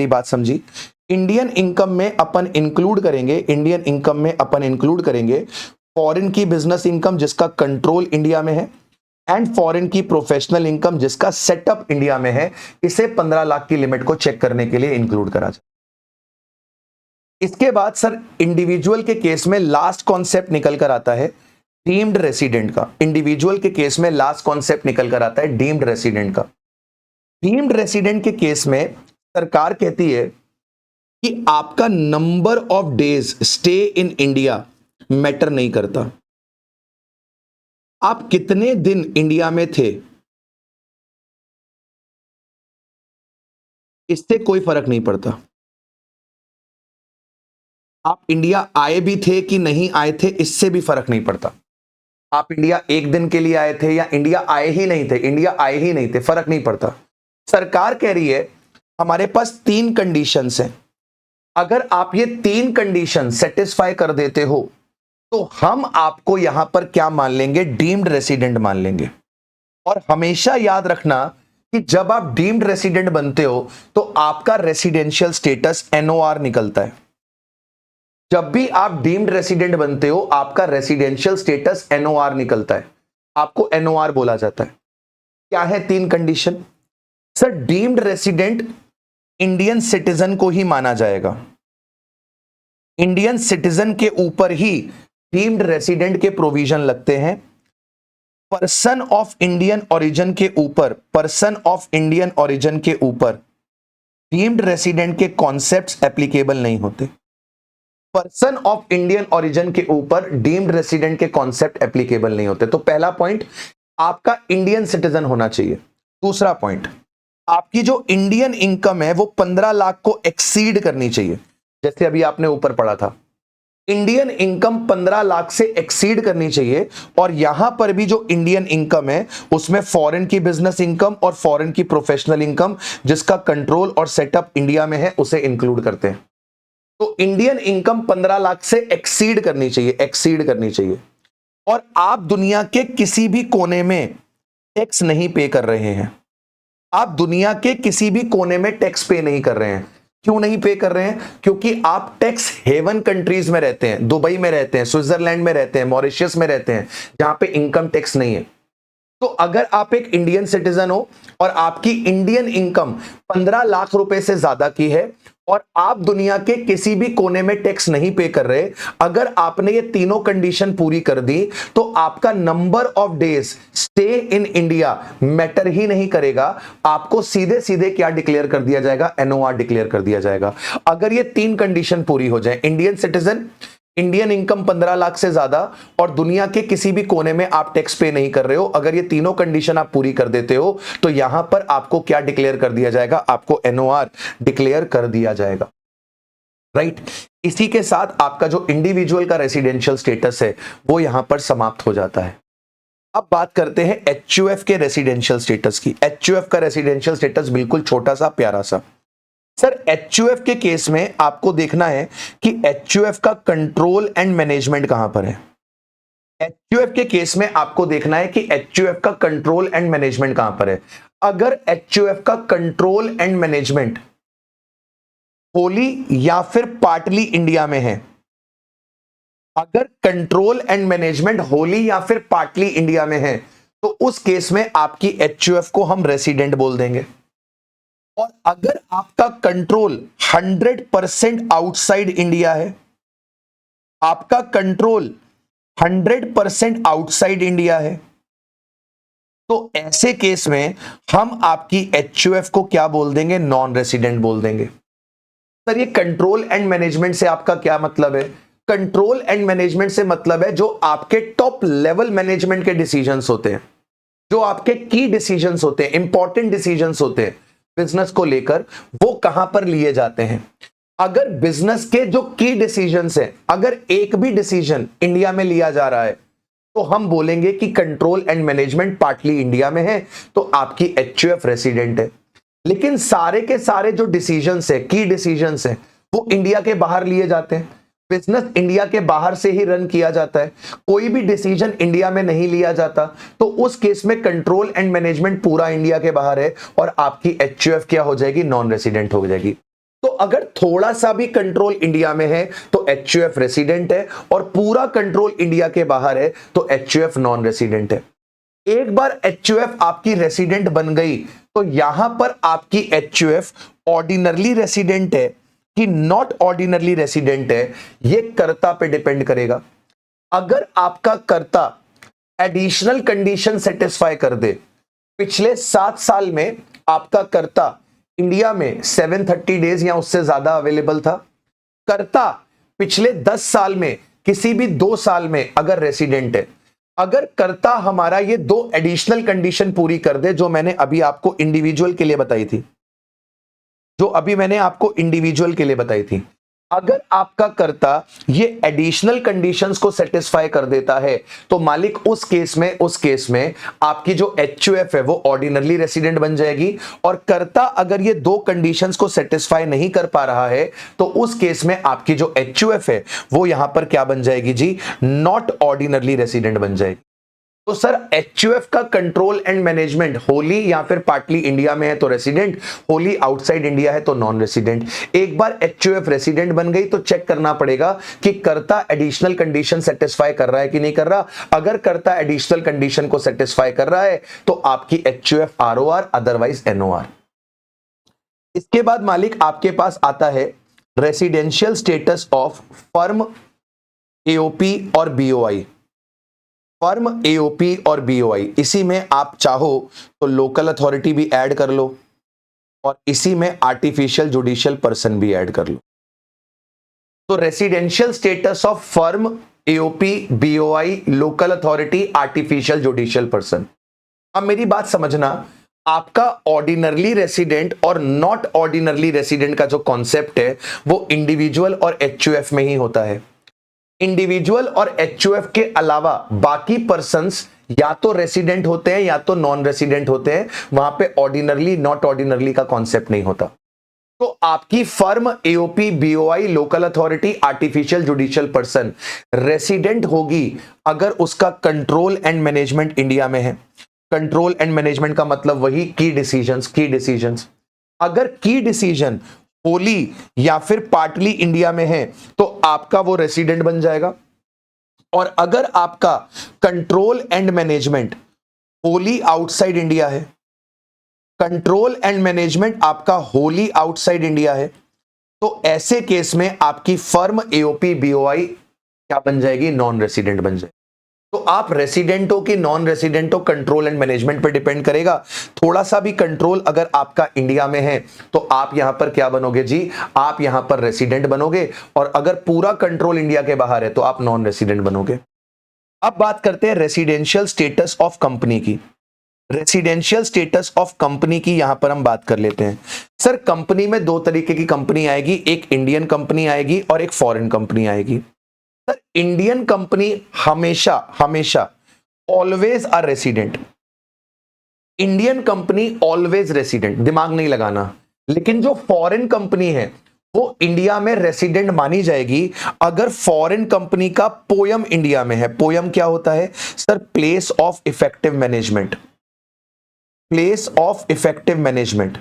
बात समझी। इंडियन इनकम में अपन इंक्लूड करेंगे फॉरेन की बिजनेस इनकम जिसका कंट्रोल इंडिया में है, एंड फॉरेन की प्रोफेशनल इनकम जिसका सेटअप इंडिया में है। इसे 15 लाख की लिमिट को चेक करने के लिए इंक्लूड करा जाए। इसके बाद सर इंडिविजुअल के केस में लास्ट कॉन्सेप्ट निकल कर आता है डीम्ड रेसिडेंट का। डीम्ड रेसिडेंट के केस में सरकार कहती है कि आपका number of days stay in India matter नहीं करता। आप कितने दिन इंडिया में थे, इससे कोई फर्क नहीं पड़ता। आप इंडिया आए भी थे कि नहीं आए थे, इससे भी फर्क नहीं पड़ता। आप इंडिया एक दिन के लिए आए थे या इंडिया आए ही नहीं थे, फर्क नहीं पड़ता। सरकार कह रही है हमारे पास 3 कंडीशंस हैं, अगर आप ये 3 कंडीशन सेटिस्फाई कर देते हो तो हम आपको यहां पर क्या मान लेंगे? डीम्ड रेसिडेंट मान लेंगे। और हमेशा याद रखना कि जब आप डीम्ड रेसिडेंट बनते हो तो आपका रेसिडेंशियल स्टेटस NOR निकलता है। जब भी आप डीम्ड रेसिडेंट बनते हो आपका रेसिडेंशियल स्टेटस NOR निकलता है, आपको NOR बोला जाता है। क्या है 3 condition? Sir, deemed resident Indian citizen को ही माना जाएगा। इंडियन सिटीजन के ऊपर ही डीम्ड रेसिडेंट के प्रोविजन लगते हैं। पर्सन ऑफ इंडियन ओरिजिन के ऊपर, पर्सन ऑफ इंडियन ओरिजिन के ऊपर डीम्ड रेसिडेंट के कॉन्सेप्ट्स एप्लीकेबल नहीं होते। पर्सन ऑफ इंडियन ओरिजिन के ऊपर डीम्ड रेसिडेंट के कॉन्सेप्ट एप्लीकेबल नहीं होते। तो पहला पॉइंट, आपका इंडियन सिटीजन होना चाहिए। दूसरा पॉइंट, आपकी जो इंडियन इनकम है वो 15 लाख को एक्सीड करनी चाहिए। जैसे अभी आपने ऊपर पढ़ा था, इंडियन इनकम 15 लाख से एक्सीड करनी चाहिए। और यहां पर भी जो इंडियन इनकम है उसमें फॉरेन की बिजनेस इनकम और फॉरेन की प्रोफेशनल इनकम जिसका कंट्रोल और सेटअप इंडिया में है उसे इंक्लूड करते हैं। तो इंडियन इनकम 15 लाख से एक्सीड करनी चाहिए, एक्सीड करनी चाहिए। और आप दुनिया के किसी भी कोने में टैक्स नहीं पे कर रहे हैं। आप दुनिया के किसी भी कोने में टैक्स पे नहीं कर रहे हैं। क्यों नहीं पे कर रहे हैं? क्योंकि आप टैक्स हेवन कंट्रीज में रहते हैं, दुबई में रहते हैं, स्विट्जरलैंड में रहते हैं, मॉरिशस में रहते हैं, जहां पे इनकम टैक्स नहीं है। तो अगर आप एक इंडियन सिटीजन हो और आपकी इंडियन इनकम 15 लाख रुपए से ज्यादा की है और आप दुनिया के किसी भी कोने में टैक्स नहीं पे कर रहे, अगर आपने ये तीनों कंडीशन पूरी कर दी तो आपका number of days stay in India matter ही नहीं करेगा। आपको सीधे सीधे क्या डिक्लेयर कर दिया जाएगा? एनओआर डिक्लेयर कर दिया जाएगा। अगर ये तीन कंडीशन पूरी हो जाए, Indian citizen, Indian income 15 lakh से ज्यादा और दुनिया के किसी भी कोने में आप टैक्स पे नहीं कर रहे हो, अगर ये तीनों कंडीशन आप पूरी कर देते हो तो यहां पर आपको क्या डिक्लेयर कर दिया जाएगा? आपको एनओआर डिक्लेयर कर दिया जाएगा, राइट। इसी के साथ आपका जो इंडिविजुअल का रेसिडेंशियल स्टेटस है वो यहां पर समाप्त हो जाता है। अब बात करते हैं एचयूएफ के रेसिडेंशियल स्टेटस की। एचयूएफ का रेसिडेंशियल स्टेटस बिल्कुल छोटा सा प्यारा सा। सर एचयूएफ के केस में आपको देखना है कि एचयूएफ का कंट्रोल एंड मैनेजमेंट कहां पर है। एचयूएफ के केस में आपको देखना है कि एचयूएफ का कंट्रोल एंड मैनेजमेंट कहां पर है। अगर एचयूएफ का कंट्रोल एंड मैनेजमेंट होली या फिर पार्टली इंडिया में है, अगर कंट्रोल एंड मैनेजमेंट होली या फिर पार्टली इंडिया में है तो उस केस में आपकी एचयूएफ को हम रेसिडेंट बोल देंगे। और अगर आपका कंट्रोल 100% आउटसाइड इंडिया है, आपका कंट्रोल 100% आउटसाइड इंडिया है, तो ऐसे केस में हम आपकी एचयूएफ को क्या बोल देंगे? नॉन रेसिडेंट बोल देंगे। सर ये कंट्रोल एंड मैनेजमेंट से आपका क्या मतलब है? कंट्रोल एंड मैनेजमेंट से मतलब है जो आपके टॉप लेवल मैनेजमेंट के डिसीजंस होते हैं, जो आपके की डिसीजंस होते हैं, इंपॉर्टेंट डिसीजंस होते हैं बिजनेस को लेकर, वो कहां पर लिए जाते हैं। अगर बिजनेस के जो की डिसीजंस हैं, अगर एक भी डिसीजन इंडिया में लिया जा रहा है तो हम बोलेंगे कि control and management partly India में है तो आपकी एचयूएफ रेसिडेंट है। लेकिन सारे के सारे जो डिसीजंस है, की डिसीजंस है, वो इंडिया के बाहर लिए जाते हैं। बिजनेस इंडिया के बाहर से ही रन किया जाता है, कोई भी डिसीजन इंडिया में नहीं लिया जाता, तो उस केस में कंट्रोल एंड मैनेजमेंट पूरा इंडिया के बाहर है और आपकी एचयूएफ क्या हो जाएगी? नॉन रेसिडेंट हो जाएगी। तो अगर थोड़ा सा भी कंट्रोल इंडिया में है तो एचयूएफ रेसिडेंट है और पूरा कंट्रोल इंडिया के बाहर है तो एचयूएफ नॉन रेसिडेंट है। एक बार एचयूएफ आपकी रेसिडेंट बन गई तो यहां पर आपकी एचयूएफ ऑर्डिनरली रेसिडेंट है कि नॉट ऑर्डिनरली रेसिडेंट है, यह कर्ता पे डिपेंड करेगा। अगर आपका कर्ता एडिशनल कंडीशन सेटिस्फाई कर दे, पिछले 7 साल में आपका कर्ता इंडिया में 730 डेज या उससे ज्यादा अवेलेबल था, कर्ता पिछले 10 साल में किसी भी 2 साल में अगर रेसिडेंट है, अगर कर्ता हमारा ये 2 एडिशनल कंडीशन पूरी कर दे जो मैंने अभी आपको इंडिविजुअल के लिए बताई थी, जो अभी मैंने आपको इंडिविजुअल के लिए बताई थी, अगर आपका कर्ता ये एडिशनल कंडीशंस को सेटिस्फाई कर देता है तो मालिक उस केस में आपकी जो एचयूएफ है वो ऑर्डिनरली रेसिडेंट बन जाएगी। और कर्ता अगर ये 2 कंडीशंस को सेटिस्फाई नहीं कर पा रहा है तो उस केस में आपकी जो एचयूएफ है वो यहां पर क्या बन जाएगी जी? नॉट ऑर्डिनरली रेसिडेंट बन जाएगी। तो सर एचयूएफ का कंट्रोल एंड मैनेजमेंट होली या फिर पार्टली इंडिया में है तो रेसिडेंट, होली आउटसाइड इंडिया है तो नॉन रेसिडेंट। एक बार एचयूएफ रेसिडेंट बन गई तो चेक करना पड़ेगा कि कर्ता एडिशनल कंडीशन सेटिस्फाई कर रहा है कि नहीं कर रहा। अगर कर्ता एडिशनल कंडीशन को सेटिस्फाई कर रहा है तो आपकी एचयूएफ आरओआर, अदरवाइज एनओआर। इसके बाद मालिक आपके पास आता है residential status of firm, AOP और बीओआई। फर्म, एओपी और बीओआई, इसी में आप चाहो तो लोकल अथॉरिटी भी ऐड कर लो और इसी में आर्टिफिशियल जुडिशियल पर्सन भी ऐड कर लो। तो residential status of firm, AOP, BOI, local authority, artificial judicial person. अब मेरी बात समझना, आपका ऑर्डिनरली रेसिडेंट और नॉट ऑर्डिनरली रेसिडेंट का जो कॉन्सेप्ट है वो इंडिविजुअल और एचयूएफ में ही होता है। इंडिविजुअल और एचयूएफ के अलावा बाकी पर्संस या तो रेसिडेंट होते हैं या तो नॉन रेसिडेंट होते हैं, वहां पे ऑर्डिनरली नॉट ऑर्डिनरली का कॉन्सेप्ट नहीं होता। तो आपकी firm, AOP, BOI, local authority, artificial judicial person resident होगी अगर उसका कंट्रोल एंड मैनेजमेंट इंडिया में है। कंट्रोल एंड मैनेजमेंट का मतलब वही की डिसीजंस। अगर की डिसीजन होली या फिर पार्टली इंडिया में है तो आपका वो रेसिडेंट बन जाएगा। और अगर आपका control and management Holi outside India है, कंट्रोल एंड मैनेजमेंट आपका होली आउटसाइड इंडिया है, तो ऐसे केस में आपकी फर्म, एओपी, बीओआई क्या बन जाएगी? नॉन रेसिडेंट बन जाएगी। तो आप रेसिडेंट हो कि नॉन रेसिडेंट हो, कंट्रोल एंड मैनेजमेंट पर डिपेंड करेगा। थोड़ा सा भी कंट्रोल अगर आपका इंडिया में है तो आप यहां पर क्या बनोगे जी? आप यहां पर रेसिडेंट बनोगे। और अगर पूरा कंट्रोल इंडिया के बाहर है तो आप नॉन रेसिडेंट बनोगे। अब बात करते हैं रेसिडेंशियल स्टेटस ऑफ कंपनी की। रेसिडेंशियल स्टेटस ऑफ कंपनी की यहां पर हम बात कर लेते हैं। सर, कंपनी में दो तरीके की कंपनी आएगी, एक इंडियन कंपनी आएगी और एक फॉरेन कंपनी आएगी। सर, इंडियन कंपनी हमेशा always are resident. Indian company always resident, दिमाग नहीं लगाना। लेकिन जो फॉरेन कंपनी है वो इंडिया में रेसिडेंट मानी जाएगी अगर फॉरेन कंपनी का पोयम इंडिया में है। पोयम क्या होता है? Sir, place of effective management. Place of effective management,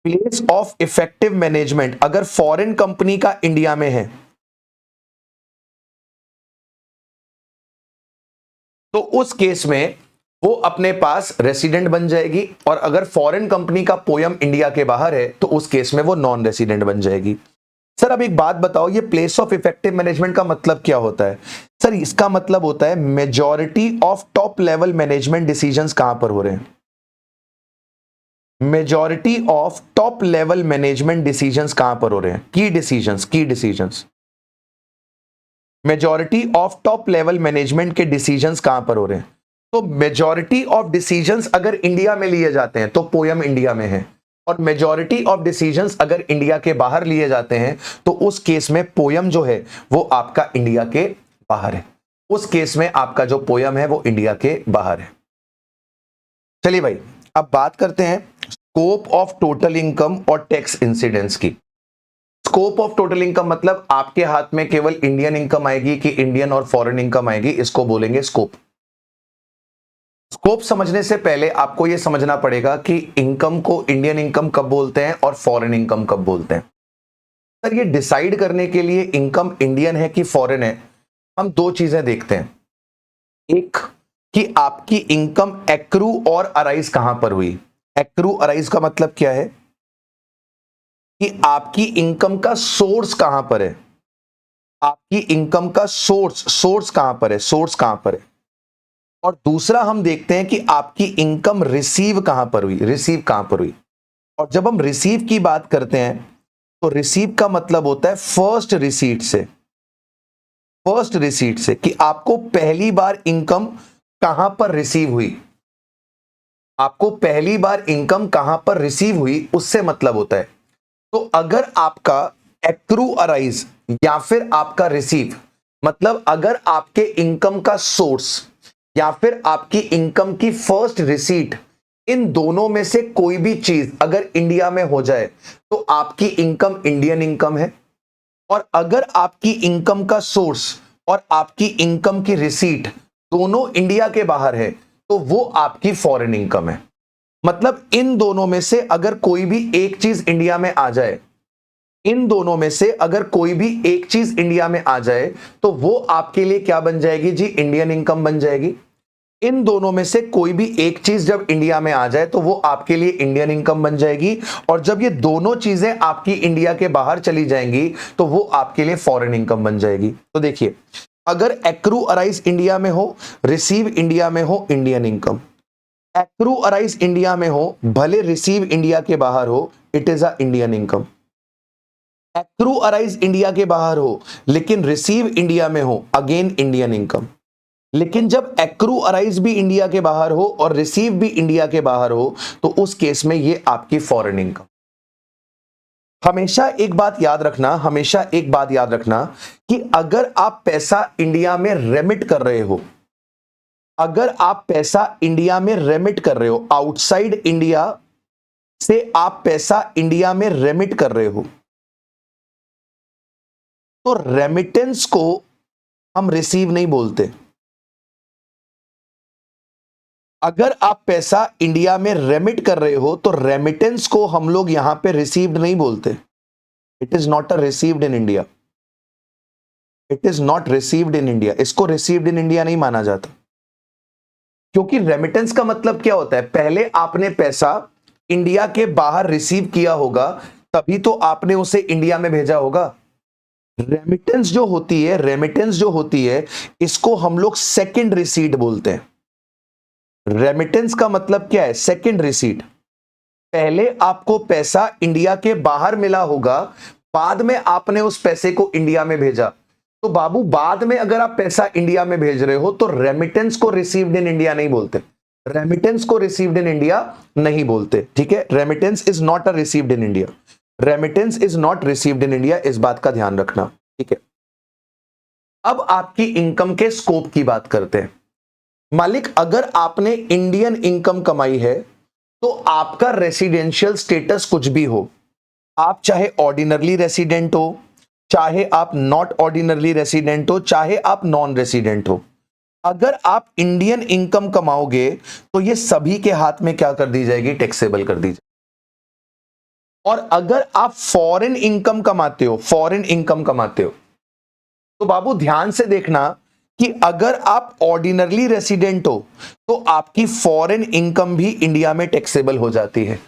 place of effective management अगर फॉरेन कंपनी का इंडिया में है तो उस केस में वो अपने पास रेसिडेंट बन जाएगी। और अगर फॉरेन कंपनी का पोयम इंडिया के बाहर है तो उस केस में वो नॉन रेसिडेंट बन जाएगी। सर, अब एक बात बताओ, ये प्लेस ऑफ इफेक्टिव मैनेजमेंट का मतलब क्या होता है? सर, इसका मतलब होता है majority of top level management decisions कहां पर हो रहे हैं? Majority of top level management decisions कहां पर हो रहे हैं? की decisions majority of top level management के डिसीजंस कहां पर हो रहे हैं? तो मेजॉरिटी ऑफ डिसीजंस अगर इंडिया में लिए जाते हैं तो पोयम इंडिया में है, और मेजॉरिटी ऑफ डिसीजंस अगर इंडिया के बाहर लिए जाते हैं तो उस केस में पोयम जो है वो आपका इंडिया के बाहर है। उस केस में आपका जो पोयम है वो इंडिया के बाहर है। चलिए भाई, अब बात करते हैं स्कोप ऑफ टोटल इनकम और टैक्स इंसिडेंस की। स्कोप ऑफ टोटल इनकम मतलब आपके हाथ में केवल इंडियन इनकम आएगी कि इंडियन और फॉरेन इनकम आएगी, इसको बोलेंगे स्कोप। स्कोप समझने से पहले आपको यह समझना पड़ेगा कि इनकम को इंडियन इनकम कब बोलते हैं और फॉरेन इनकम कब बोलते हैं। सर, ये डिसाइड करने के लिए इनकम इंडियन है कि फॉरेन है, हम दो चीजें देखते हैं। एक कि आपकी इनकम एक्रू और अराइज कहां पर हुई। एक्रू अराइज का मतलब क्या है? कि आपकी इनकम का सोर्स कहां पर है। आपकी इनकम का सोर्स कहां पर है, सोर्स कहां पर है। और दूसरा हम देखते हैं कि आपकी इनकम रिसीव कहां पर हुई, रिसीव कहां पर हुई। और जब हम रिसीव की बात करते हैं तो रिसीव का मतलब होता है फर्स्ट रिसीट से। फर्स्ट रिसीट से कि आपको पहली बार इनकम कहां पर रिसीव हुई, आपको पहली बार इनकम कहां पर रिसीव हुई, उससे मतलब होता है। तो अगर आपका एक्रू अराइज या फिर आपका रिसीव, मतलब अगर आपके इनकम का सोर्स या फिर आपकी इनकम की फर्स्ट रिसीट, इन दोनों में से कोई भी चीज अगर इंडिया में हो जाए तो आपकी इनकम इंडियन इनकम है। और अगर आपकी इनकम का सोर्स और आपकी इनकम की रिसीट दोनों इंडिया के बाहर है तो वो आपकी फॉरेन इनकम है। मतलब इन दोनों में से अगर कोई भी एक चीज इंडिया में आ जाए, इन दोनों में से अगर कोई भी एक चीज इंडिया में आ जाए तो वो आपके लिए क्या बन जाएगी जी? इंडियन इनकम बन जाएगी। इन दोनों में से कोई भी एक चीज जब इंडिया में आ जाए तो वो आपके लिए इंडियन इनकम बन जाएगी। और जब ये दोनों चीजें आपकी इंडिया के बाहर चली जाएंगी तो वो आपके लिए फॉरेन इनकम बन जाएगी। तो देखिए, अगर एक्रू अराइज इंडिया में हो, रिसीव इंडिया में हो, Indian income. Accrue arise India में हो, भले रिसीव इंडिया के बाहर हो, it is a Indian income. Accrue arise India के बाहर हो लेकिन रिसीव इंडिया में हो, अगेन इंडियन इनकम। लेकिन जब एक्रू अराइज भी इंडिया के बाहर हो और रिसीव भी इंडिया के बाहर हो तो उस केस में ये आपकी फॉरेन इनकम। हमेशा एक बात याद रखना, हमेशा एक बात याद रखना कि अगर आप पैसा इंडिया में रेमिट कर रहे हो, अगर आप पैसा इंडिया में रेमिट कर रहे हो, आउटसाइड इंडिया से आप पैसा इंडिया में रेमिट कर रहे हो, तो रेमिटेंस को हम रिसीव नहीं बोलते। अगर आप पैसा इंडिया में रेमिट कर रहे हो तो रेमिटेंस को हम लोग यहां पे रिसीव्ड नहीं बोलते। It is not a received in India, it is not received in India. इसको रिसीव्ड इन इंडिया नहीं माना जाता, क्योंकि रेमिटेंस का मतलब क्या होता है, पहले आपने पैसा इंडिया के बाहर रिसीव किया होगा, तभी तो आपने उसे इंडिया में भेजा होगा। रेमिटेंस जो होती है, रेमिटेंस जो होती है, इसको हम लोग सेकंड रिसीट बोलते हैं। रेमिटेंस का मतलब क्या है, सेकंड रिसीट। पहले आपको पैसा इंडिया के बाहर मिला होगा, बाद में आपने उस पैसे को इंडिया में भेजा। तो बाबू, बाद में अगर आप पैसा इंडिया में भेज रहे हो तो रेमिटेंस को रिसीव्ड इन इंडिया नहीं बोलते, रेमिटेंस को रिसीव्ड इन इंडिया नहीं बोलते। ठीक है, remittance is not a received in India, remittance is not received in India, इस बात का ध्यान रखना। ठीक है, अब आपकी इनकम के स्कोप की बात करते हैं। मालिक, अगर आपने इंडियन इनकम कमाई है तो आपका रेसिडेंशियल स्टेटस कुछ भी हो, आप चाहे ऑर्डिनरली रेसिडेंट हो, चाहे आप नॉट ऑर्डिनरली रेसिडेंट हो, चाहे आप नॉन रेसिडेंट हो, अगर आप इंडियन इनकम कमाओगे तो ये सभी के हाथ में क्या कर दी जाएगी, टैक्सेबल कर दी जाएगी। और अगर आप फॉरेन इनकम कमाते हो, फॉरेन इनकम कमाते हो, तो बाबू ध्यान से देखना कि अगर आप ऑर्डिनरली रेसिडेंट हो तो आपकी फॉरेन इनकम भी इंडिया में टैक्सेबल हो जाती है।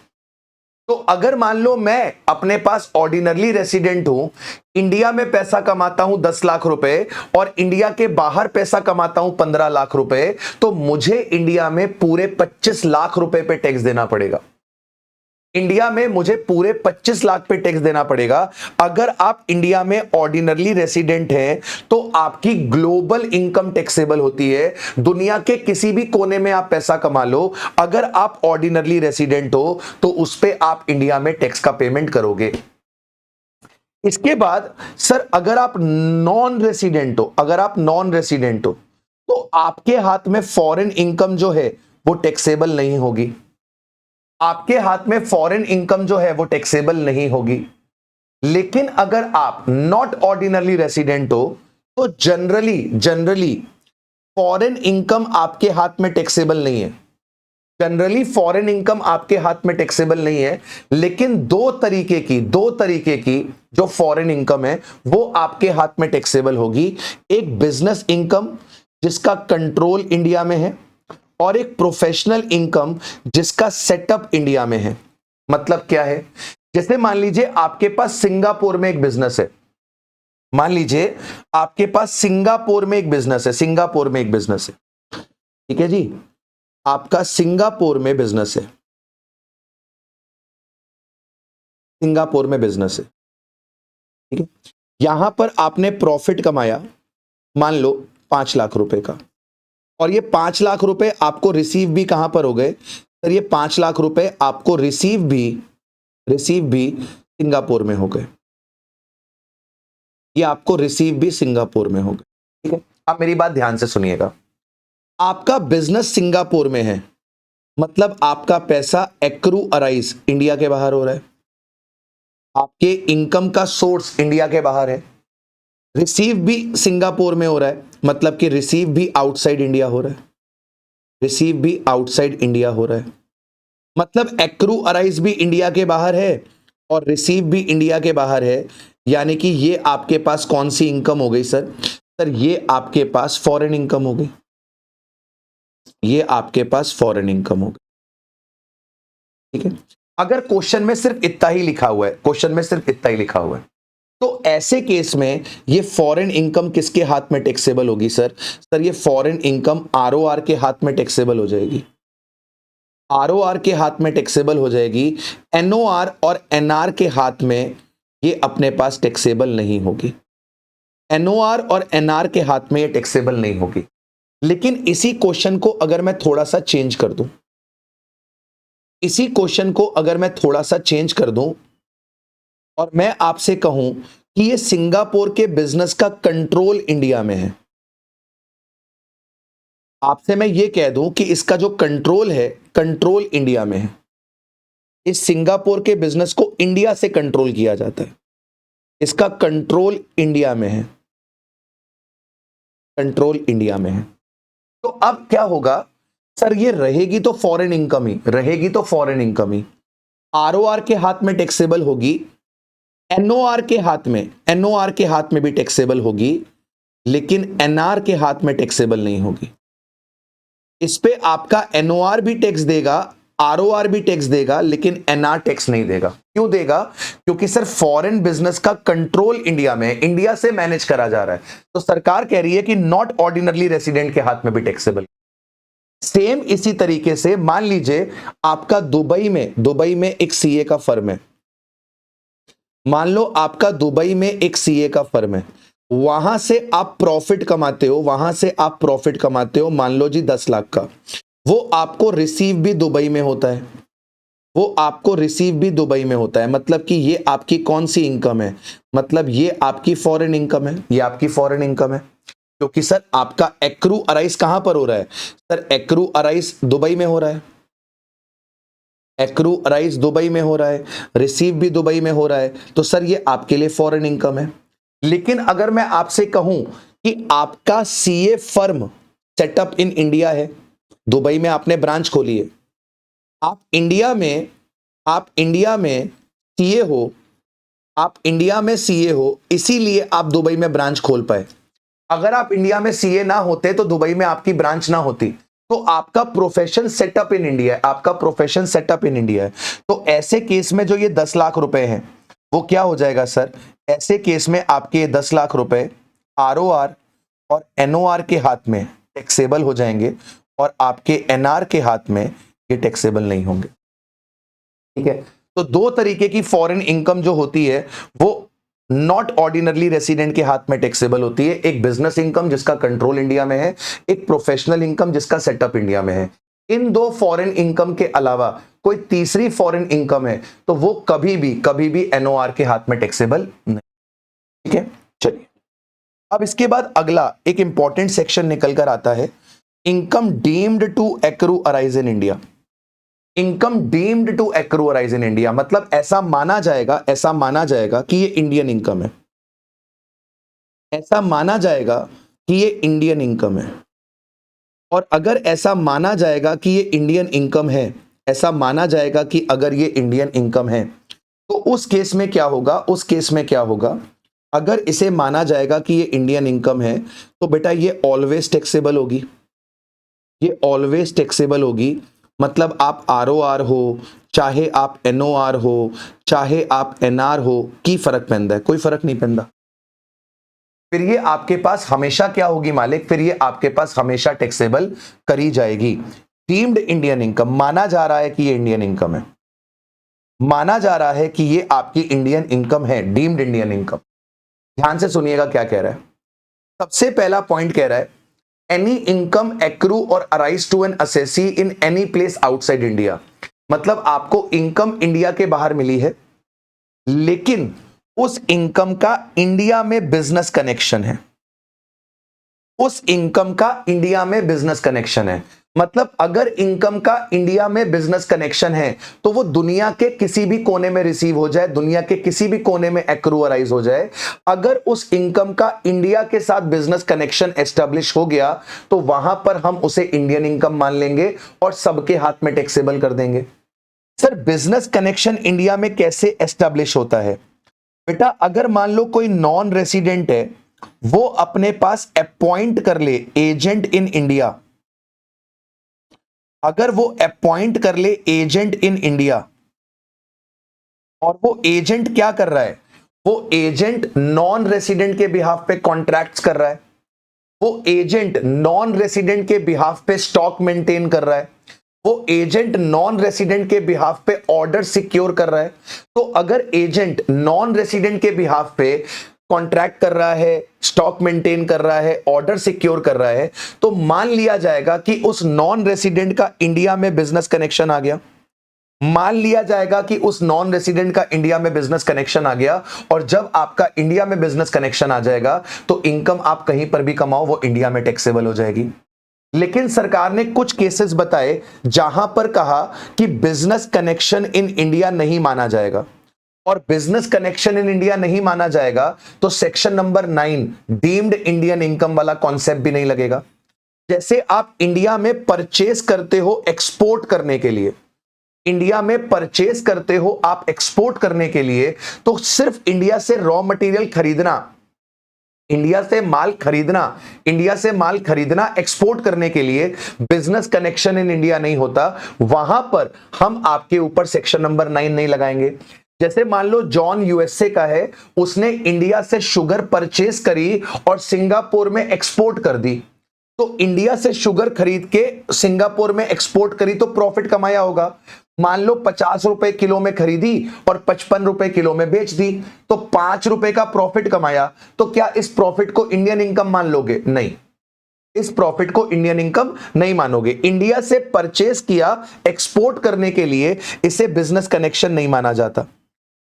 तो अगर मान लो मैं अपने पास ऑर्डिनरली रेसिडेंट हूं, इंडिया में पैसा कमाता हूं 10 लाख रुपए और इंडिया के बाहर पैसा कमाता हूं 15 लाख रुपए, तो मुझे इंडिया में पूरे 25 लाख रुपए पे टैक्स देना पड़ेगा। इंडिया में मुझे पूरे 25 लाख पे टैक्स देना पड़ेगा। अगर आप इंडिया में ऑर्डिनरली रेसिडेंट हैं तो आपकी ग्लोबल इनकम टैक्सेबल होती है। दुनिया के किसी भी कोने में आप पैसा कमा लो, अगर आप ऑर्डिनरली रेसिडेंट हो तो उस पे आप इंडिया में टैक्स का पेमेंट करोगे। इसके बाद सर, अगर आप नॉन रेसिडेंट हो, अगर आप नॉन रेसिडेंट हो तो आपके हाथ में फॉरेन इनकम जो है वो टैक्सेबल नहीं होगी। आपके हाथ में फॉरेन इनकम जो है वो टैक्सेबल नहीं होगी। लेकिन अगर आप नॉट ऑर्डिनरली रेसिडेंट हो तो जनरली फॉरेन इनकम आपके हाथ में टैक्सेबल नहीं है। जनरली फॉरेन इनकम आपके हाथ में टैक्सेबल नहीं है, लेकिन दो तरीके की जो फॉरेन इनकम है वो आपके हाथ में टैक्सेबल होगी। एक बिजनेस इनकम जिसका कंट्रोल इंडिया में है, और एक प्रोफेशनल इनकम जिसका सेटअप इंडिया में है। मतलब क्या है, जैसे मान लीजिए आपके पास सिंगापुर में एक बिजनेस है, मान लीजिए आपके पास सिंगापुर में एक बिजनेस है, सिंगापुर में एक बिजनेस है, ठीक है जी, आपका सिंगापुर में बिजनेस है, सिंगापुर में बिजनेस है, ठीक है। यहां पर आपने प्रॉफिट कमाया, मान लो 5 लाख रुपए का, और ये 5 लाख रुपए आपको रिसीव भी कहां पर हो गए सर, ये 5 लाख रुपए आपको रिसीव भी सिंगापुर में हो गए, ये आपको रिसीव भी सिंगापुर में हो गए, ठीक है। अब मेरी बात ध्यान से सुनिएगा, आपका बिजनेस सिंगापुर में है, मतलब आपका पैसा एक्रू अराइज इंडिया के बाहर हो रहा है, आपके इनकम का सोर्स इंडिया के बाहर है, रिसीव भी सिंगापुर में हो रहा है, मतलब कि रिसीव भी आउटसाइड इंडिया हो रहा है, रिसीव भी आउटसाइड इंडिया हो रहा है, मतलब एक्रू अराइज भी इंडिया के बाहर है और रिसीव भी इंडिया के बाहर है। यानी कि ये आपके पास कौन सी इनकम हो गई सर, ये आपके पास फॉरेन इनकम हो गई, ये आपके पास फॉरेन इनकम हो गई, ठीक है। अगर क्वेश्चन में सिर्फ इतना ही लिखा हुआ है, क्वेश्चन में सिर्फ इतना ही लिखा हुआ है, तो ऐसे केस में ये फॉरेन इनकम किसके हाथ में टैक्सेबल होगी सर ये फॉरेन इनकम आरओआर के हाथ में टैक्सेबल हो जाएगी, आरओआर के हाथ में टैक्सेबल हो जाएगी। एनओआर और एनआर के हाथ में ये अपने पास टैक्सेबल नहीं होगी, एनओआर और एनआर के हाथ में ये टैक्सेबल नहीं होगी। लेकिन इसी क्वेश्चन को अगर मैं थोड़ा सा चेंज कर दूं, इसी क्वेश्चन को अगर मैं थोड़ा सा चेंज कर दूं और मैं आपसे कहूं कि ये सिंगापुर के बिजनेस का कंट्रोल इंडिया में है, आपसे मैं ये कह दूं कि इसका जो कंट्रोल है, कंट्रोल इंडिया में है, इस सिंगापुर के बिजनेस को इंडिया से कंट्रोल किया जाता है, इसका कंट्रोल इंडिया में है, कंट्रोल इंडिया में है। तो अब क्या होगा सर, ये रहेगी तो फॉरेन इनकम ही रहेगी, तो फॉरेन इनकम ही आरओआर के हाथ में टैक्सेबल होगी, एनओआर के हाथ में, एनओआर के हाथ में भी टैक्सेबल होगी, लेकिन एनआर के हाथ में टैक्सेबल नहीं होगी। इस पे आपका एनओआर भी टैक्स देगा, आरओआर भी टैक्स देगा, लेकिन एनआर टैक्स नहीं देगा। क्यों देगा? क्योंकि सर फॉरेन बिजनेस का कंट्रोल इंडिया में है, इंडिया से मैनेज करा जा रहा है। तो सरकार कह रही है कि नॉट ऑर्डिनरी रेसिडेंट के हाथ में भी टैक्सेबल। सेम इसी तरीके से मान लीजिए आपका दुबई में एक सीए का फर्म है, मान लो आपका दुबई में एक सीए का फर्म है, वहां से आप प्रॉफिट कमाते हो, वहां से आप प्रॉफिट कमाते हो, मान लो जी 10 लाख का, वो आपको रिसीव भी दुबई में होता है, वो आपको रिसीव भी दुबई में होता है। मतलब कि ये आपकी कौन सी इनकम है? मतलब ये आपकी फॉरेन इनकम है, ये आपकी फॉरेन इनकम है। क्योंकि सर आपका एक्रू अराइज कहां पर हो रहा है? सर एक्रू अराइज दुबई में हो रहा है, एक्रू अराइज दुबई में हो रहा है, रिसीव भी दुबई में हो रहा है, तो सर ये आपके लिए फॉरेन इनकम है। लेकिन अगर मैं आपसे कहूं कि आपका CA firm setup in India है, दुबई में आपने ब्रांच खोली है, आप इंडिया में सीए हो, आप इंडिया में सीए हो, इसीलिए आप दुबई में ब्रांच खोल पाए। अगर आप इंडिया में सीए ना होते तो दुबई में आपकी ब्रांच ना होती। तो आपका प्रोफेशन सेटअप इन इंडिया है, आपका प्रोफेशन सेटअप इन इंडिया है। तो ऐसे केस में जो ये 10 लाख रुपए हैं वो क्या हो जाएगा सर? ऐसे केस में आपके ये 10 लाख रुपए आरओआर और एनओआर के हाथ में टैक्सेबल हो जाएंगे और आपके एनआर के हाथ में ये टैक्सेबल नहीं होंगे। ठीक है, तो दो तरीके की फॉरेन इनकम जो होती है वो नॉट ऑर्डिनरली रेसिडेंट के हाथ में टैक्सेबल होती है। एक बिजनेस इनकम जिसका कंट्रोल इंडिया में है, एक प्रोफेशनल इनकम जिसका सेटअप इंडिया में है। इन दो फॉरेन इनकम के अलावा कोई तीसरी फॉरेन इनकम है तो वो कभी भी एनओआर के हाथ में टैक्सेबल नहीं। ठीक है, चलिए अब इसके बाद अगला एक इंपॉर्टेंट सेक्शन निकल कर आता है, income deemed to accrue arise in India. Income deemed to accrue arise in India मतलब ऐसा माना जाएगा कि ये इंडियन इनकम है, ऐसा माना जाएगा कि ये इंडियन इनकम है। और अगर ऐसा माना जाएगा कि ये इंडियन इनकम है, ऐसा माना जाएगा कि अगर ये इंडियन इनकम है, तो उस केस में क्या होगा? उस केस में क्या होगा? अगर इसे माना जाएगा कि ये इंडियन इनकम है तो बेटा ये ऑलवेज टैक्सेबल होगी, ये ऑलवेज टैक्सेबल होगी। मतलब आप आरओआर हो, चाहे आप एनओआर हो, चाहे आप एनआर हो, की फर्क पैंदा है? कोई फर्क नहीं पैंदा। फिर ये आपके पास हमेशा क्या होगी मालिक? फिर ये आपके पास हमेशा टैक्सेबल करी जाएगी। डीम्ड इंडियन इनकम माना जा रहा है कि ये इंडियन इनकम है, माना जा रहा है कि ये आपकी इंडियन इनकम है, डीम्ड इंडियन इनकम। ध्यान से सुनिएगा क्या कह रहा है। सबसे पहला पॉइंट कह रहा है एनी इनकम एक्रू और arise to an assessee in any place outside India. मतलब आपको इनकम इंडिया के बाहर मिली है, लेकिन उस इनकम का इंडिया में बिजनेस कनेक्शन है, उस इनकम का इंडिया में बिजनेस कनेक्शन है। मतलब अगर इनकम का इंडिया में बिजनेस कनेक्शन है तो वो दुनिया के किसी भी कोने में रिसीव हो जाए, दुनिया के किसी भी कोने में एक्रूअराइज हो जाए, अगर उस इनकम का इंडिया के साथ बिजनेस कनेक्शन एस्टेब्लिश हो गया तो वहां पर हम उसे इंडियन इनकम मान लेंगे और सबके हाथ में टैक्सेबल कर देंगे। सर बिजनेस कनेक्शन इंडिया में कैसे एस्टेब्लिश होता है? बेटा अगर मान लो कोई नॉन रेसिडेंट है, वो अपने पास अपॉइंट कर ले एजेंट इन इंडिया, अगर वो अपॉइंट कर ले एजेंट इन इंडिया और वो एजेंट क्या कर रहा है? वो एजेंट नॉन रेसिडेंट के बिहाफ पे कॉन्ट्रैक्ट्स कर रहा है, वो एजेंट नॉन रेसिडेंट के बिहाफ पे स्टॉक मेंटेन कर रहा है, वो एजेंट नॉन रेसिडेंट के बिहाफ पे ऑर्डर सिक्योर कर रहा है। तो अगर एजेंट नॉन रेसिडेंट के बिहाफ पे कॉन्ट्रैक्ट कर रहा है, स्टॉक मेंटेन कर रहा है, ऑर्डर सिक्योर कर रहा है, तो मान लिया जाएगा कि उस नॉन रेसिडेंट का इंडिया में बिजनेस कनेक्शन आ गया। मान लिया जाएगा कि उस नॉन रेसिडेंट का इंडिया में बिजनेस कनेक्शन आ गया, और जब आपका इंडिया में बिजनेस कनेक्शन आ जाएगा तो इनकम आप कहीं पर भी कमाओ वो इंडिया में टैक्सेबल हो जाएगी। लेकिन सरकार ने कुछ केसेस बताए जहां पर कहा कि बिजनेस कनेक्शन इन इंडिया नहीं माना जाएगा, और बिजनेस कनेक्शन इन इंडिया नहीं माना जाएगा तो section number 9 deemed Indian income वाला कॉन्सेप्ट भी नहीं लगेगा। जैसे आप इंडिया में परचेस करते हो एक्सपोर्ट करने के लिए, इंडिया में परचेस करते हो आप एक्सपोर्ट करने के लिए, तो सिर्फ इंडिया से रॉ मटेरियल खरीदना, इंडिया से माल खरीदना, इंडिया से माल खरीदना एक्सपोर्ट करने के लिए बिजनेस कनेक्शन इन इंडिया नहीं होता। वहां पर हम आपके ऊपर सेक्शन नंबर 9 नहीं लगाएंगे। जैसे मान लो जॉन यूएसए का है, उसने इंडिया से शुगर परचेस करी और सिंगापुर में एक्सपोर्ट कर दी, तो इंडिया से शुगर खरीद के सिंगापुर में एक्सपोर्ट करी तो प्रॉफिट कमाया होगा। मान लो 50 रुपए किलो में खरीदी और 55 रुपए किलो में बेच दी, तो 5 रुपए का प्रॉफिट कमाया। तो क्या इस प्रॉफिट को इंडियन इनकम मान लोगे? नहीं, इस प्रॉफिट को इंडियन इनकम नहीं मानोगे। इंडिया से परचेस किया एक्सपोर्ट करने के लिए, इसे बिजनेस कनेक्शन नहीं माना जाता।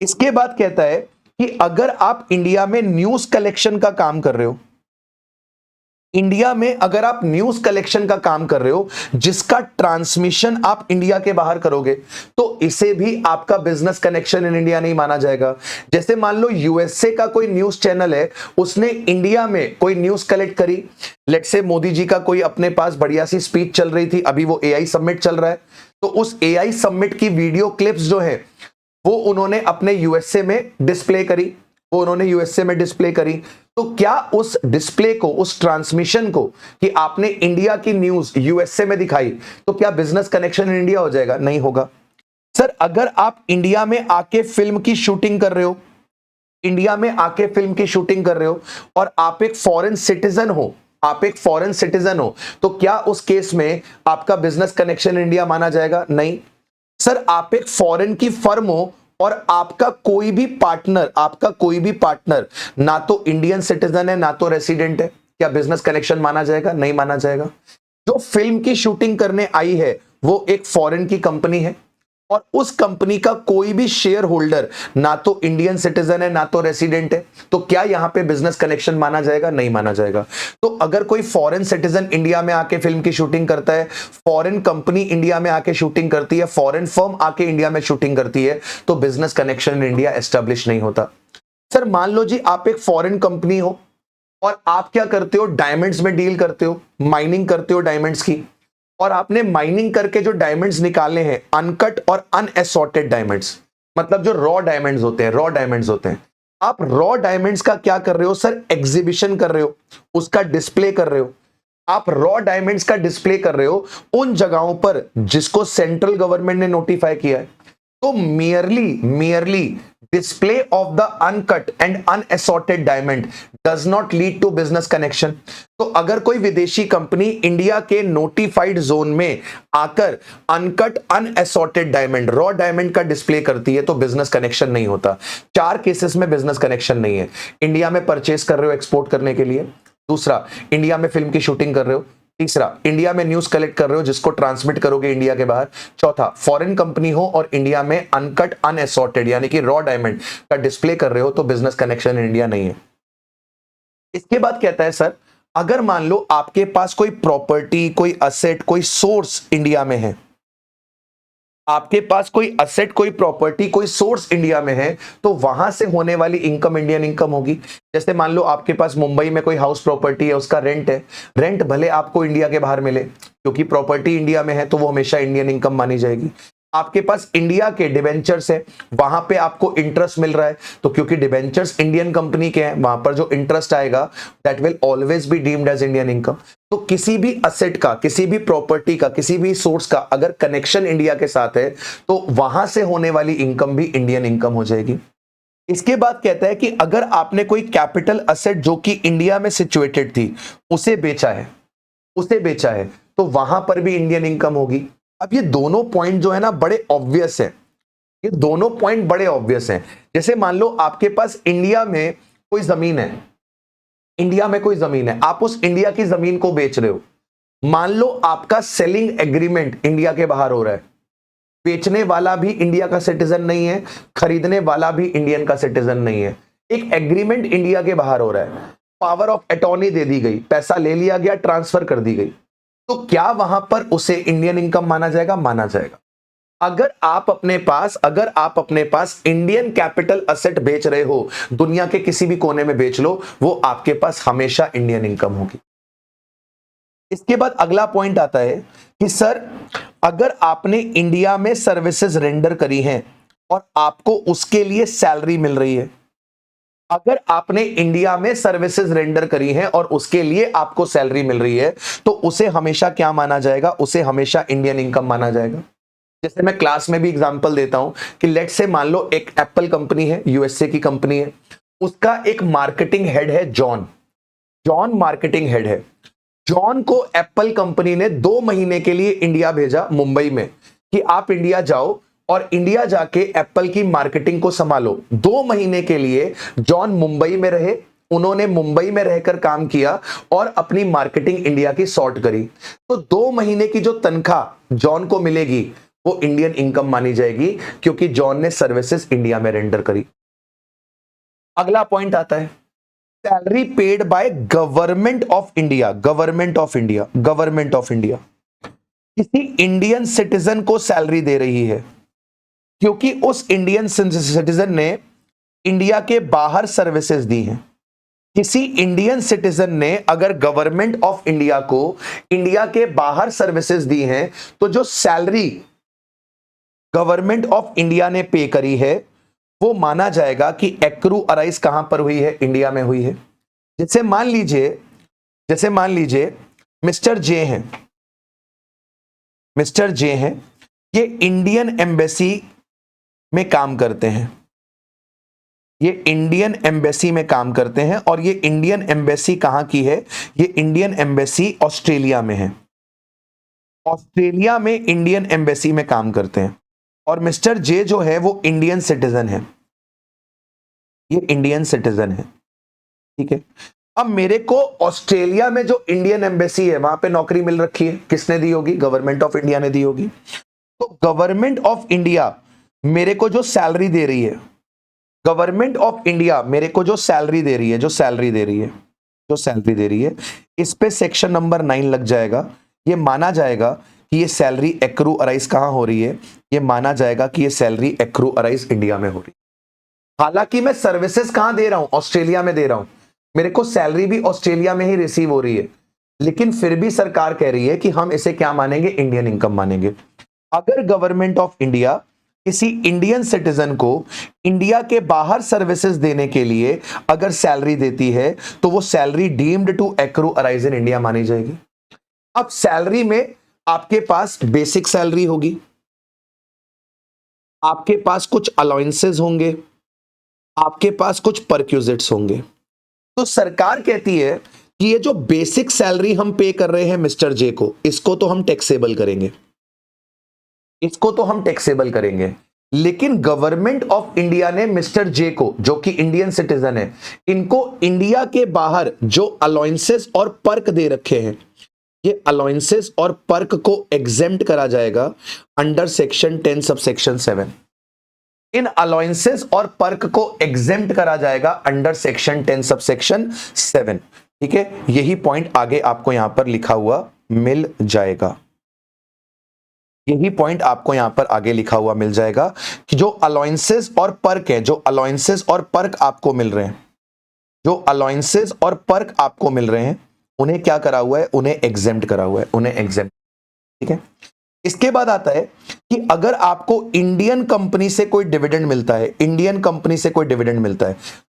इसके बाद कहता है कि अगर आप इंडिया में न्यूज कलेक्शन का काम कर रहे हो, इंडिया में अगर आप न्यूज कलेक्शन का काम कर रहे हो जिसका ट्रांसमिशन आप इंडिया के बाहर करोगे, तो इसे भी आपका बिजनेस कनेक्शन इन इंडिया नहीं माना जाएगा। जैसे मान लो यूएसए का कोई न्यूज चैनल है, उसने इंडिया में कोई न्यूज कलेक्ट करी, लेट्स से मोदी जी का कोई अपने पास बढ़िया सी स्पीच चल रही थी, अभी वो एआई समिट चल रहा है, तो उस एआई समिट की वीडियो क्लिप्स जो है वो उन्होंने अपने यूएसए में डिस्प्ले करी, तो क्या उस डिस्प्ले को, उस ट्रांसमिशन को कि आपने इंडिया की न्यूज यूएसए में दिखाई, तो क्या बिजनेस कनेक्शन इन इंडिया हो जाएगा? नहीं होगा। सर अगर आप इंडिया में आके फिल्म की शूटिंग कर रहे हो, इंडिया में आके फिल्म की शूटिंग कर रहे हो और आप एक फॉरेन सिटीजन हो, तो क्या उस केस में आपका बिजनेस कनेक्शन इंडिया माना जाएगा? नहीं। सर आप एक फॉरेन की फर्म हो और आपका कोई भी पार्टनर ना तो इंडियन सिटीजन है ना तो रेसिडेंट है, क्या बिजनेस कनेक्शन माना जाएगा? नहीं माना जाएगा। जो फिल्म की शूटिंग करने आई है वो एक फॉरेन की कंपनी है और उस कंपनी का कोई भी शेयर होल्डर ना तो इंडियन सिटीजन है ना तो रेसिडेंट है, तो क्या यहां पे बिजनेस कनेक्शन माना जाएगा? नहीं माना जाएगा। तो अगर कोई फॉरेन सिटीजन इंडिया में आके फिल्म की शूटिंग करता है, फॉरेन कंपनी इंडिया में आके शूटिंग करती है, फॉरेन फर्म आके इंडिया में शूटिंग करती है, तो business connection in India establish नहीं होता। सर मान लो जी आप एक फॉरेन कंपनी हो और आप क्या करते हो, डायमंड्स में डील करते हो, माइनिंग करते हो डायमंड्स की, और आपने माइनिंग करके जो डायमंड्स निकाले हैं अनकट और अनएसॉर्टेड डायमंड्स, मतलब जो रॉ डायमंड्स होते हैं, आप रॉ डायमंड्स का क्या कर रहे हो सर? एग्जीबिशन कर रहे हो, उसका डिस्प्ले कर रहे हो। आप रॉ डायमंड्स का डिस्प्ले कर रहे हो उन जगहों पर जिसको सेंट्रल गवर्नमेंट ने नोटिफाई किया है। तो merely display of the uncut and unassorted diamond does not lead to business connection। तो अगर कोई विदेशी कंपनी इंडिया के नोटिफाइड जोन में आकर अनकट अनएसॉर्टेड डायमंड, रॉ डायमंड का डिस्प्ले करती है तो बिजनेस कनेक्शन नहीं होता। 4 केसेस में बिजनेस कनेक्शन नहीं है। इंडिया में परचेस कर रहे हो एक्सपोर्ट करने के लिए, दूसरा इंडिया में फिल्म की शूटिंग कर रहे हो, तीसरा इंडिया में न्यूज कलेक्ट कर रहे हो जिसको ट्रांसमिट करोगे इंडिया के बाहर, चौथा फॉरेन कंपनी हो और इंडिया में अनकट अनएसॉर्टेड यानी कि रॉ डायमंड का डिस्प्ले कर रहे हो, तो बिजनेस कनेक्शन इन इंडिया नहीं है। इसके बाद कहता है सर अगर मान लो आपके पास कोई प्रॉपर्टी, कोई असेट, कोई सोर्स इंडिया में है, आपके पास कोई असेट, कोई प्रॉपर्टी, कोई सोर्स इंडिया में है, तो वहां से होने वाली इनकम इंडियन इनकम होगी। जैसे मान लो आपके पास मुंबई में कोई हाउस प्रॉपर्टी है, उसका रेंट है, रेंट भले आपको इंडिया के बाहर मिले, क्योंकि प्रॉपर्टी इंडिया में है तो वो हमेशा इंडियन इनकम मानी जाएगी। आपके पास इंडिया के डिबेंचर्स है, वहां पे आपको इंटरेस्ट मिल रहा है, तो क्योंकि डिबेंचर्स इंडियन कंपनी के हैं, वहां पर जो इंटरेस्ट आएगा that will always be deemed as Indian income. तो किसी भी असेट का, किसी भी प्रॉपर्टी का, किसी भी सोर्स का अगर कनेक्शन इंडिया के साथ है तो वहां से होने वाली इनकम भी इंडियन इनकम हो जाएगी। इसके बाद कहता है कि अगर आपने कोई कैपिटल असेट जो कि इंडिया में सिचुएटेड थी उसे बेचा है, तो वहां पर भी इंडियन इनकम होगी। अब ये दोनों पॉइंट जो है ना बड़े ऑब्वियस है, ये दोनों पॉइंट बड़े ऑब्वियस हैं। जैसे मान लो आपके पास इंडिया में कोई जमीन है, आप उस इंडिया की जमीन को बेच रहे हो। मान लो आपका सेलिंग एग्रीमेंट इंडिया के बाहर हो रहा है, बेचने वाला भी इंडिया का सिटीजन नहीं है, खरीदने वाला भी इंडियन का सिटीजन नहीं है, एक एग्रीमेंट इंडिया के बाहर हो रहा है, पावर ऑफ अटॉर्नी दे दी गई, पैसा ले लिया गया, ट्रांसफर कर दी गई, तो क्या वहां पर उसे इंडियन इनकम माना जाएगा? माना जाएगा। अगर आप अपने पास इंडियन कैपिटल असेट बेच रहे हो, दुनिया के किसी भी कोने में बेच लो, वो आपके पास हमेशा इंडियन इनकम होगी। इसके बाद अगला पॉइंट आता है कि सर अगर आपने इंडिया में सर्विसेज रेंडर करी हैं और आपको उसके लिए सैलरी मिल रही है, अगर आपने इंडिया में सर्विसेज रेंडर करी हैं और उसके लिए आपको सैलरी मिल रही है, तो उसे हमेशा क्या माना जाएगा? उसे हमेशा इंडियन इनकम माना जाएगा। जैसे मैं क्लास में भी एग्जांपल देता हूं कि लेट्स से मान लो एक एप्पल कंपनी है, यूएसए की कंपनी है, उसका एक मार्केटिंग हेड है जॉन मार्केटिंग हेड है। जॉन को एप्पल कंपनी ने 2 महीने के लिए इंडिया भेजा, मुंबई में, कि आप इंडिया जाओ और इंडिया जाके एप्पल की मार्केटिंग को संभालो। 2 महीने के लिए जॉन मुंबई में रहे, उन्होंने मुंबई में रहकर काम किया और अपनी मार्केटिंग इंडिया की सॉर्ट करी। तो 2 महीने की जो तनख्वाह जॉन को मिलेगी वो इंडियन इनकम मानी जाएगी, क्योंकि जॉन ने सर्विसेज इंडिया में रेंडर करी। अगला पॉइंट आता है salary paid by government of India. किसी इंडियन सिटीजन को सैलरी दे रही है, क्योंकि उस इंडियन सिटीजन ने इंडिया के बाहर सर्विसेज दी हैं। किसी इंडियन सिटीजन ने अगर गवर्नमेंट ऑफ इंडिया को इंडिया के बाहर सर्विसेज दी हैं, तो जो सैलरी गवर्नमेंट ऑफ इंडिया ने पे करी है वो माना जाएगा कि एक्रू अराइज कहां पर हुई है? इंडिया में हुई है। जैसे मान लीजिए मिस्टर जे हैं, ये इंडियन एम्बेसी में काम करते हैं, और ये इंडियन एम्बेसी कहां की है? ये इंडियन एम्बेसी ऑस्ट्रेलिया में है। ऑस्ट्रेलिया में इंडियन एम्बेसी में काम करते हैं और मिस्टर जे जो है वो इंडियन सिटीजन है, ये इंडियन सिटीजन है, ठीक है। अब मेरे को ऑस्ट्रेलिया में जो इंडियन एम्बेसी है वहां पे नौकरी मिल रखी है, किसने दी होगी? गवर्नमेंट ऑफ इंडिया ने दी होगी। तो गवर्नमेंट ऑफ इंडिया मेरे को जो सैलरी दे रही है, गवर्नमेंट ऑफ इंडिया मेरे को जो सैलरी दे रही है, इस पे सेक्शन नंबर 9 लग जाएगा। ये माना जाएगा कि ये सैलरी एक्रू अराइज कहां हो रही है? ये माना जाएगा कि ये सैलरी एक्रू अराइज इंडिया में हो रही है। हालांकि मैं सर्विसेज कहां दे रहा हूं? ऑस्ट्रेलिया में दे रहा हूं, मेरे को सैलरी भी ऑस्ट्रेलिया में ही रिसीव हो रही है, लेकिन फिर भी सरकार कह रही है कि हम इसे क्या मानेंगे? इंडियन इनकम मानेंगे। अगर गवर्नमेंट ऑफ इंडिया किसी इंडियन सिटीजन को इंडिया के बाहर सर्विसेज देने के लिए अगर सैलरी देती है, तो वो salary deemed to accrue arise in India मानी जाएगी। अब सैलरी में आपके पास बेसिक सैलरी होगी, आपके पास कुछ अलाउंसेस होंगे, आपके पास कुछ परक्यूजिट्स होंगे। तो सरकार कहती है कि ये जो बेसिक सैलरी हम पे कर रहे हैं मिस्टर जे को, इसको तो हम टैक्सेबल करेंगे, लेकिन गवर्नमेंट ऑफ इंडिया ने मिस्टर जे को, जो कि इंडियन सिटीजन है, इनको इंडिया के बाहर जो अलाउंसेस और पर्क दे रखे हैं, ये अलाउंसेस और पर्क को एग्जेम्प्ट करा जाएगा अंडर सेक्शन 10 सबसेक्शन 7। इन अलाउंसेस और पर्क को एग्जेम्प्ट करा जाएगा अंडर सेक्शन 10 सबसेक्शन 7, ठीक है। यही पॉइंट आगे आपको यहां पर लिखा हुआ मिल जाएगा, कि जो अलाउंसेस और पर्क है, जो अलाउंसेस और पर्क आपको मिल रहे हैं, उन्हें क्या करा हुआ है? उन्हें एग्जेम्प्ट करा हुआ है, ठीक है। इसके बाद आता है कि अगर आपको इंडियन कंपनी से कोई डिविडेंड मिलता है,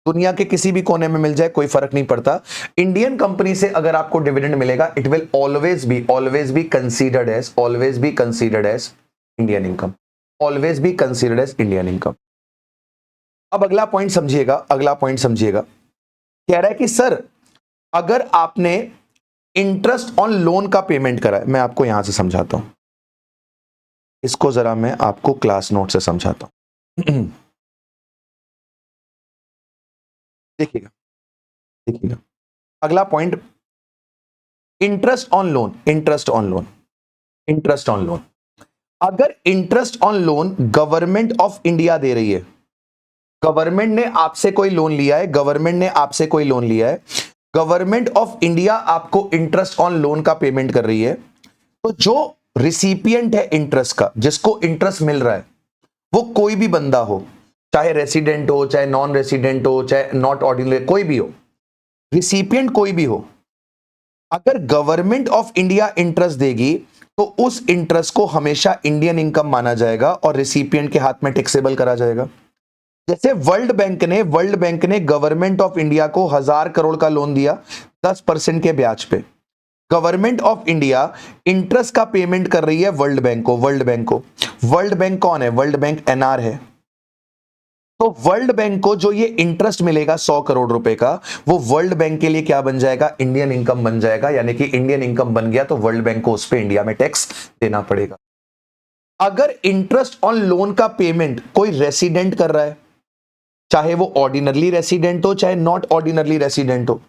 दुनिया के किसी भी कोने में मिल जाए, कोई फर्क नहीं पड़ता। इंडियन कंपनी से अगर आपको डिविडेंड मिलेगा, it will always be considered as Indian income, अब अगला पॉइंट समझिएगा, अगला पॉइंट समझिएगा। कह रहा है कि सर अगर आपने इंटरेस्ट ऑन लोन का पेमेंट करा है, मैं आपको यहां से समझाता हूं, इसको जरा मैं आपको क्लास नोट से समझाता हूं। देखिएगा, देखिएगा अगला point, interest on loan, interest on loan, interest on loan. अगर interest on loan government of India दे रही है, गवर्नमेंट ने आपसे कोई लोन लिया है, गवर्नमेंट ने आपसे कोई लोन लिया है, गवर्नमेंट ऑफ इंडिया आपको इंटरेस्ट ऑन लोन का पेमेंट कर रही है, तो जो रिसिपिएंट है इंटरेस्ट का, जिसको इंटरेस्ट मिल रहा है, वो कोई भी बंदा हो, चाहे रेसिडेंट हो, चाहे नॉन रेसिडेंट हो, चाहे नॉट ऑर्डिनरी, कोई भी हो, रिसिपिएंट कोई भी हो, अगर गवर्नमेंट ऑफ इंडिया इंटरेस्ट देगी तो उस इंटरेस्ट को हमेशा इंडियन इनकम माना जाएगा और रिसिपिएंट के हाथ में टैक्सेबल करा जाएगा। जैसे वर्ल्ड बैंक ने गवर्नमेंट ऑफ इंडिया को 1000 करोड़ का लोन दिया 10% के ब्याज पे। गवर्नमेंट ऑफ इंडिया इंटरेस्ट का पेमेंट कर रही है वर्ल्ड बैंक को, वर्ल्ड बैंक को। वर्ल्ड बैंक कौन है? वर्ल्ड बैंक एनआर है। तो वर्ल्ड बैंक को जो ये इंटरेस्ट मिलेगा 100 करोड़ रुपए का, वो वर्ल्ड बैंक के लिए क्या बन जाएगा? इंडियन इनकम बन जाएगा। यानी कि इंडियन इनकम बन गया तो वर्ल्ड बैंक को उस पे इंडिया में टैक्स देना पड़ेगा। अगर इंटरेस्ट ऑन लोन का पेमेंट कोई रेसिडेंट कर रहा है, चाहे वो ऑर्डिनरली रेसिडेंट हो चाहे नॉट ऑर्डिनरली रेसिडेंट हो,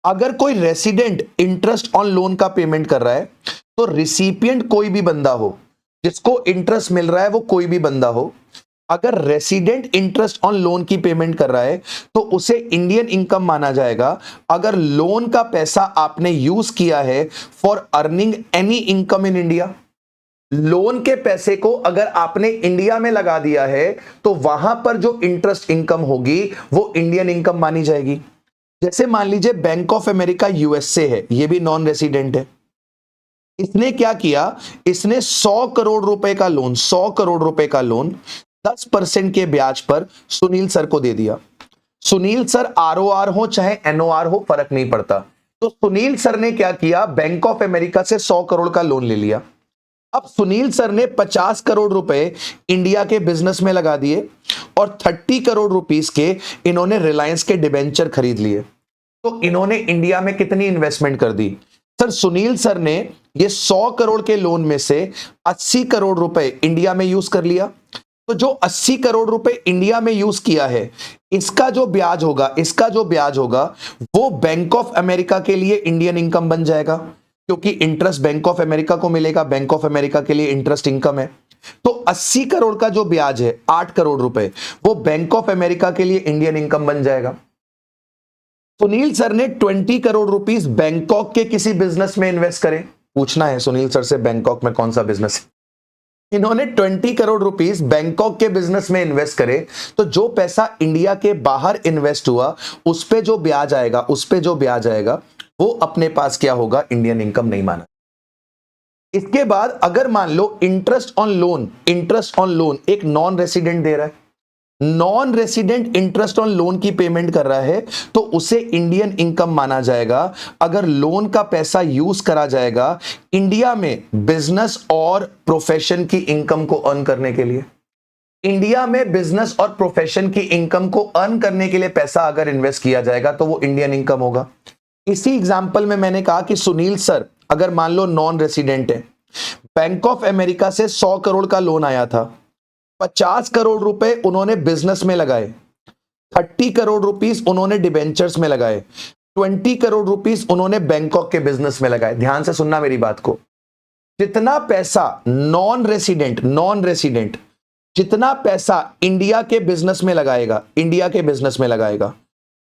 अगर कोई रेसिडेंट इंटरेस्ट ऑन लोन का पेमेंट कर रहा है तो रिसिपिएंट कोई भी बंदा हो, जिसको इंटरेस्ट मिल रहा है वो कोई भी बंदा हो, अगर रेसिडेंट इंटरेस्ट ऑन लोन की पेमेंट कर रहा है तो उसे इंडियन इनकम माना जाएगा। अगर लोन का पैसा आपने यूज किया है for earning any income in India, loan के पैसे को अगर आपने इंडिया में लगा दिया है तो वहां पर जो इंटरेस्ट इनकम होगी वो इंडियन इनकम मानी जाएगी। जैसे मान लीजिए बैंक ऑफ अमेरिका यूएसए है, ये भी नॉन रेसिडेंट है। इसने क्या किया? इसने 100 करोड़ रुपए का लोन, 100 करोड़ रुपए का लोन 10% के ब्याज पर सुनील सर को दे दिया। सुनील सर आरओआर हो चाहे एनओआर हो, फर्क नहीं पड़ता। तो सुनील सर ने क्या किया? बैंक ऑफ अमेरिका से 100 करोड़ का लोन ले लिया। अब सुनील सर ने 50 करोड़ रुपए इंडिया के बिजनेस में लगा दिए और 30 करोड़ रुपीस के इन्होंने रिलायंस के डिबेंचर खरीद लिए। तो इन्होंने इंडिया में कितनी इन्वेस्टमेंट कर दी? सर सुनील सर ने ये 100 करोड़ के लोन में से 80 करोड़ रुपए इंडिया में यूज कर लिया। तो जो 80 करोड़ रुपए इंडिया में यूज किया है, इसका जो ब्याज होगा, इसका जो ब्याज होगा वो बैंक ऑफ अमेरिका के लिए इंडियन इनकम बन जाएगा, क्योंकि इंटरेस्ट बैंक ऑफ अमेरिका को मिलेगा, बैंक ऑफ अमेरिका के लिए इंटरेस्ट इनकम है। तो 80 करोड़ का जो ब्याज है 8 करोड़ रुपए, वो बैंक ऑफ अमेरिका के लिए इंडियन इनकम बन जाएगा। सुनील सर ने 20 करोड़ रुपीस बैंकॉक के किसी बिजनेस में इन्वेस्ट करें। पूछना है सुनील सर से बैंकॉक में कौन सा बिजनेस है। इन्होंने 20 करोड़ रुपीस बैंकॉक के बिजनेस में इन्वेस्ट करे, तो जो पैसा इंडिया के बाहर इन्वेस्ट हुआ उस पे जो ब्याज आएगा, उस पे जो ब्याज आएगा वो अपने पास क्या होगा? इंडियन इनकम नहीं माना। इसके बाद अगर मान लो interest on loan, interest on loan एक नॉन रेसिडेंट दे रहा है, non resident interest on loan की पेमेंट कर रहा है तो उसे इंडियन इनकम माना जाएगा अगर लोन का पैसा यूज करा जाएगा इंडिया में बिजनेस और प्रोफेशन की इनकम को अर्न करने के लिए। इंडिया में बिजनेस और प्रोफेशन की इनकम को अर्न करने के लिए पैसा अगर इन्वेस्ट किया जाएगा तो वो इंडियन इनकम होगा। इसी एग्जांपल में मैंने कहा कि सुनील सर अगर मान लो नॉन रेसिडेंट है, बैंक ऑफ अमेरिका से 100 करोड़ का लोन आया था, 50 करोड़ रुपए उन्होंने बिजनेस में लगाए, 30 करोड़ रुपीस उन्होंने डिबेंचर्स में लगाए, 20 करोड़ रुपीस उन्होंने बैंकॉक के बिजनेस में लगाए। ध्यान से सुनना मेरी बात को। जितना पैसा नॉन रेसिडेंट जितना पैसा इंडिया के बिजनेस में लगाएगा, इंडिया के बिजनेस में लगाएगा,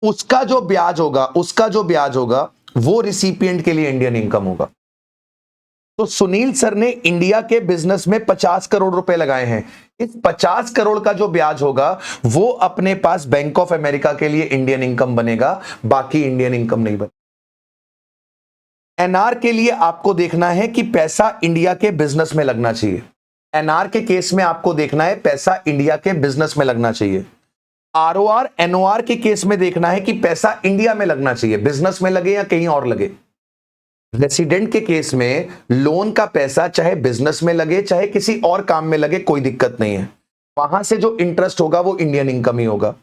उसका जो ब्याज होगा वो रिसिपिएंट के लिए इंडियन इनकम होगा। तो सुनील सर ने इंडिया के बिजनेस में 50 करोड़ रुपए लगाए हैं, इस 50 करोड़ का जो ब्याज होगा वो अपने पास बैंक ऑफ अमेरिका के लिए इंडियन इनकम बनेगा, बाकी इंडियन इनकम नहीं बनेगा। एनआर के लिए आपको देखना है कि पैसा इंडिया के बिजनेस में लगना चाहिए। एनआर के केस में आपको देखना है पैसा इंडिया के बिजनेस में लगना चाहिए। आरओआर एनओआर के केस में देखना है कि पैसा इंडिया में लगना चाहिए, बिजनेस में लगे या कहीं और लगे। रेसिडेंट के केस में लोन का पैसा चाहे बिजनेस में लगे चाहे किसी और काम में लगे, कोई दिक्कत नहीं है, वहां से जो इंटरेस्ट होगा वो इंडियन इनकम ही होगा।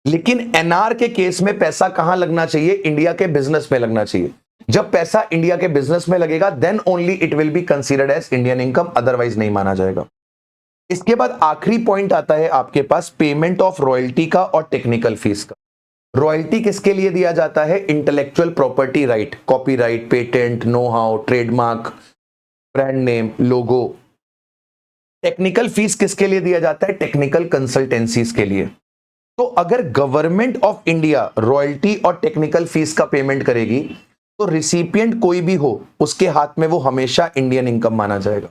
लेकिन एनआर के केस में पैसा कहां लगना चाहिए? इंडिया के बिजनेस में लगना चाहिए। जब पैसा इंडिया के बिजनेस में लगेगा then only it will be considered as Indian income, otherwise नहीं माना जाएगा। इसके बाद आखिरी पॉइंट आता है आपके पास पेमेंट ऑफ रॉयल्टी का और टेक्निकल फीस का। रॉयल्टी किसके लिए दिया जाता है? Intellectual property right, copyright, patent, know how, trademark, brand name, logo. Technical fees किसके लिए दिया जाता है? टेक्निकल कंसल्टेंसीज के लिए। तो अगर गवर्नमेंट ऑफ इंडिया रॉयल्टी और टेक्निकल फीस का पेमेंट करेगी तो रिसिपिएंट कोई भी हो उसके हाथ में वो हमेशा इंडियन इनकम माना जाएगा।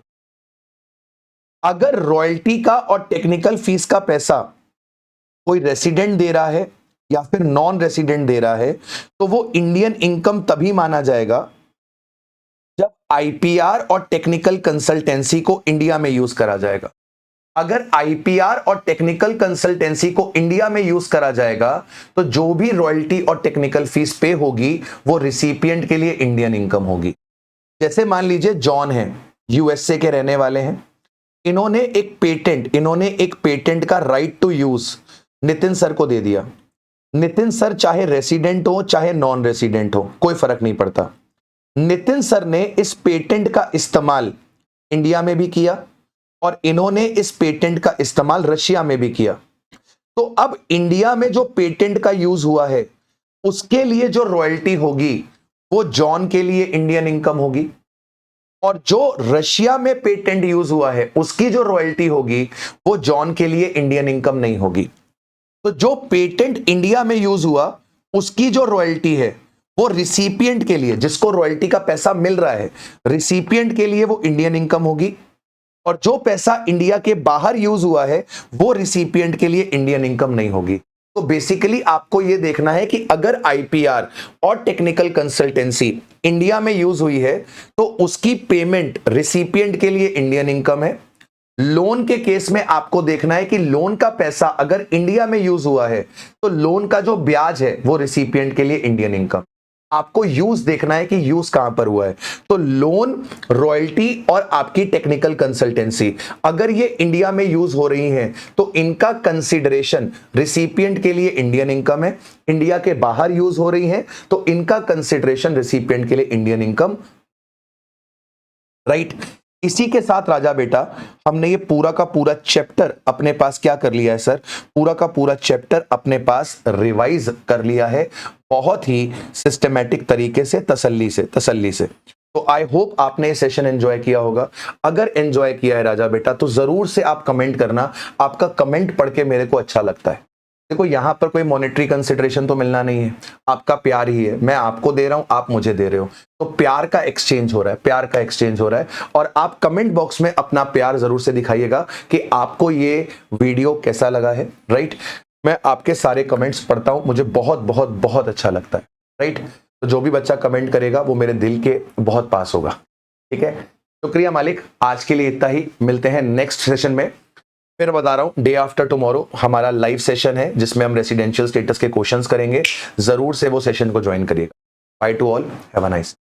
अगर रॉयल्टी का और टेक्निकल फीस का पैसा कोई रेसिडेंट दे रहा है या फिर नॉन रेसिडेंट दे रहा है तो वो इंडियन इनकम तभी माना जाएगा जब आईपीआर और टेक्निकल कंसल्टेंसी को इंडिया में यूज करा जाएगा। अगर आईपीआर और टेक्निकल कंसल्टेंसी को इंडिया में यूज करा जाएगा तो जो भी रॉयल्टी और टेक्निकल फीस पे होगी वो रिसिपिएंट के लिए इंडियन इनकम होगी। जैसे मान लीजिए जॉन है, यूएसए के रहने वाले हैं, इन्होंने एक पेटेंट का right to use Nitin sir को दे दिया। नितिन सर चाहे रेसिडेंट हो चाहे नॉन रेसिडेंट हो कोई फर्क नहीं पड़ता। नितिन सर ने इस पेटेंट का इस्तेमाल इंडिया में भी किया और इन्होंने इस पेटेंट का इस्तेमाल रशिया में भी किया। तो अब इंडिया में जो पेटेंट का यूज हुआ है उसके लिए जो रॉयल्टी होगी वो जॉन के लिए इंडियन इनकम होगी, और जो रशिया में पेटेंट यूज हुआ है उसकी जो रॉयल्टी होगी वो जॉन के लिए इंडियन इनकम नहीं होगी। तो जो पेटेंट इंडिया में यूज हुआ उसकी जो रॉयल्टी है वो रिसिपिएंट के लिए, जिसको रॉयल्टी का पैसा मिल रहा है, रिसिपिएंट के लिए वो इंडियन इनकम होगी, और जो पैसा इंडिया के बाहर यूज हुआ है वो रिसिपिएंट के लिए इंडियन इनकम नहीं होगी। तो बेसिकली आपको यह देखना है कि अगर आईपीआर और टेक्निकल कंसल्टेंसी इंडिया में यूज हुई है तो उसकी पेमेंट रिसिपिएंट के लिए इंडियन इनकम है। लोन के केस में आपको देखना है कि लोन का पैसा अगर इंडिया में यूज हुआ है तो लोन का जो ब्याज है वो रिसिपिएंट के लिए इंडियन इनकम। आपको यूज देखना है कि यूज कहां पर हुआ है। तो लोन, रॉयल्टी और आपकी टेक्निकल कंसल्टेंसी अगर ये इंडिया में यूज हो रही हैं तो इनका कंसीडरेशन रिसिपिएंट के लिए इंडियन इनकम है। इंडिया के बाहर यूज हो रही हैं तो इनका कंसीडरेशन रिसिपिएंट के लिए इंडियन इनकम, राइट। इसी के साथ राजा बेटा हमने ये पूरा का पूरा चैप्टर अपने पास क्या कर लिया है सर? पूरा का पूरा चैप्टर अपने पास रिवाइज कर लिया है बहुत ही सिस्टमैटिक तरीके से, तसल्ली से। तो आई होप आपने ये सेशन एंजॉय किया होगा। अगर एंजॉय किया है राजा बेटा तो जरूर से आप कमेंट करना। आपका कमेंट पढ़ के मेरे को अच्छा लगता है। देखो यहां पर कोई मॉनेटरी कंसिडरेशन तो मिलना नहीं है, आपका प्यार ही है। मैं आपको दे रहा हूं, आप मुझे दे रहे हो, तो प्यार का एक्सचेंज हो रहा है। और आप कमेंट बॉक्स में अपना प्यार जरूर से दिखाइएगा कि आपको ये वीडियो कैसा लगा है, राइट। मैं आपके सारे कमेंट्स पढ़ता हूं, मुझे बहुत बहुत बहुत अच्छा लगता है, राइट। तो जो भी बच्चा कमेंट करेगा वो मेरे दिल के बहुत पास होगा, ठीक है। शुक्रिया मालिक, आज के लिए इतना ही। मिलते हैं नेक्स्ट सेशन में। फिर बता रहा हूं, डे आफ्टर टुमारो हमारा लाइव सेशन है जिसमें हम रेसिडेंशियल स्टेटस के क्वेश्चंस करेंगे। जरूर से वो सेशन को ज्वाइन करिएगा। By two all, have a nice.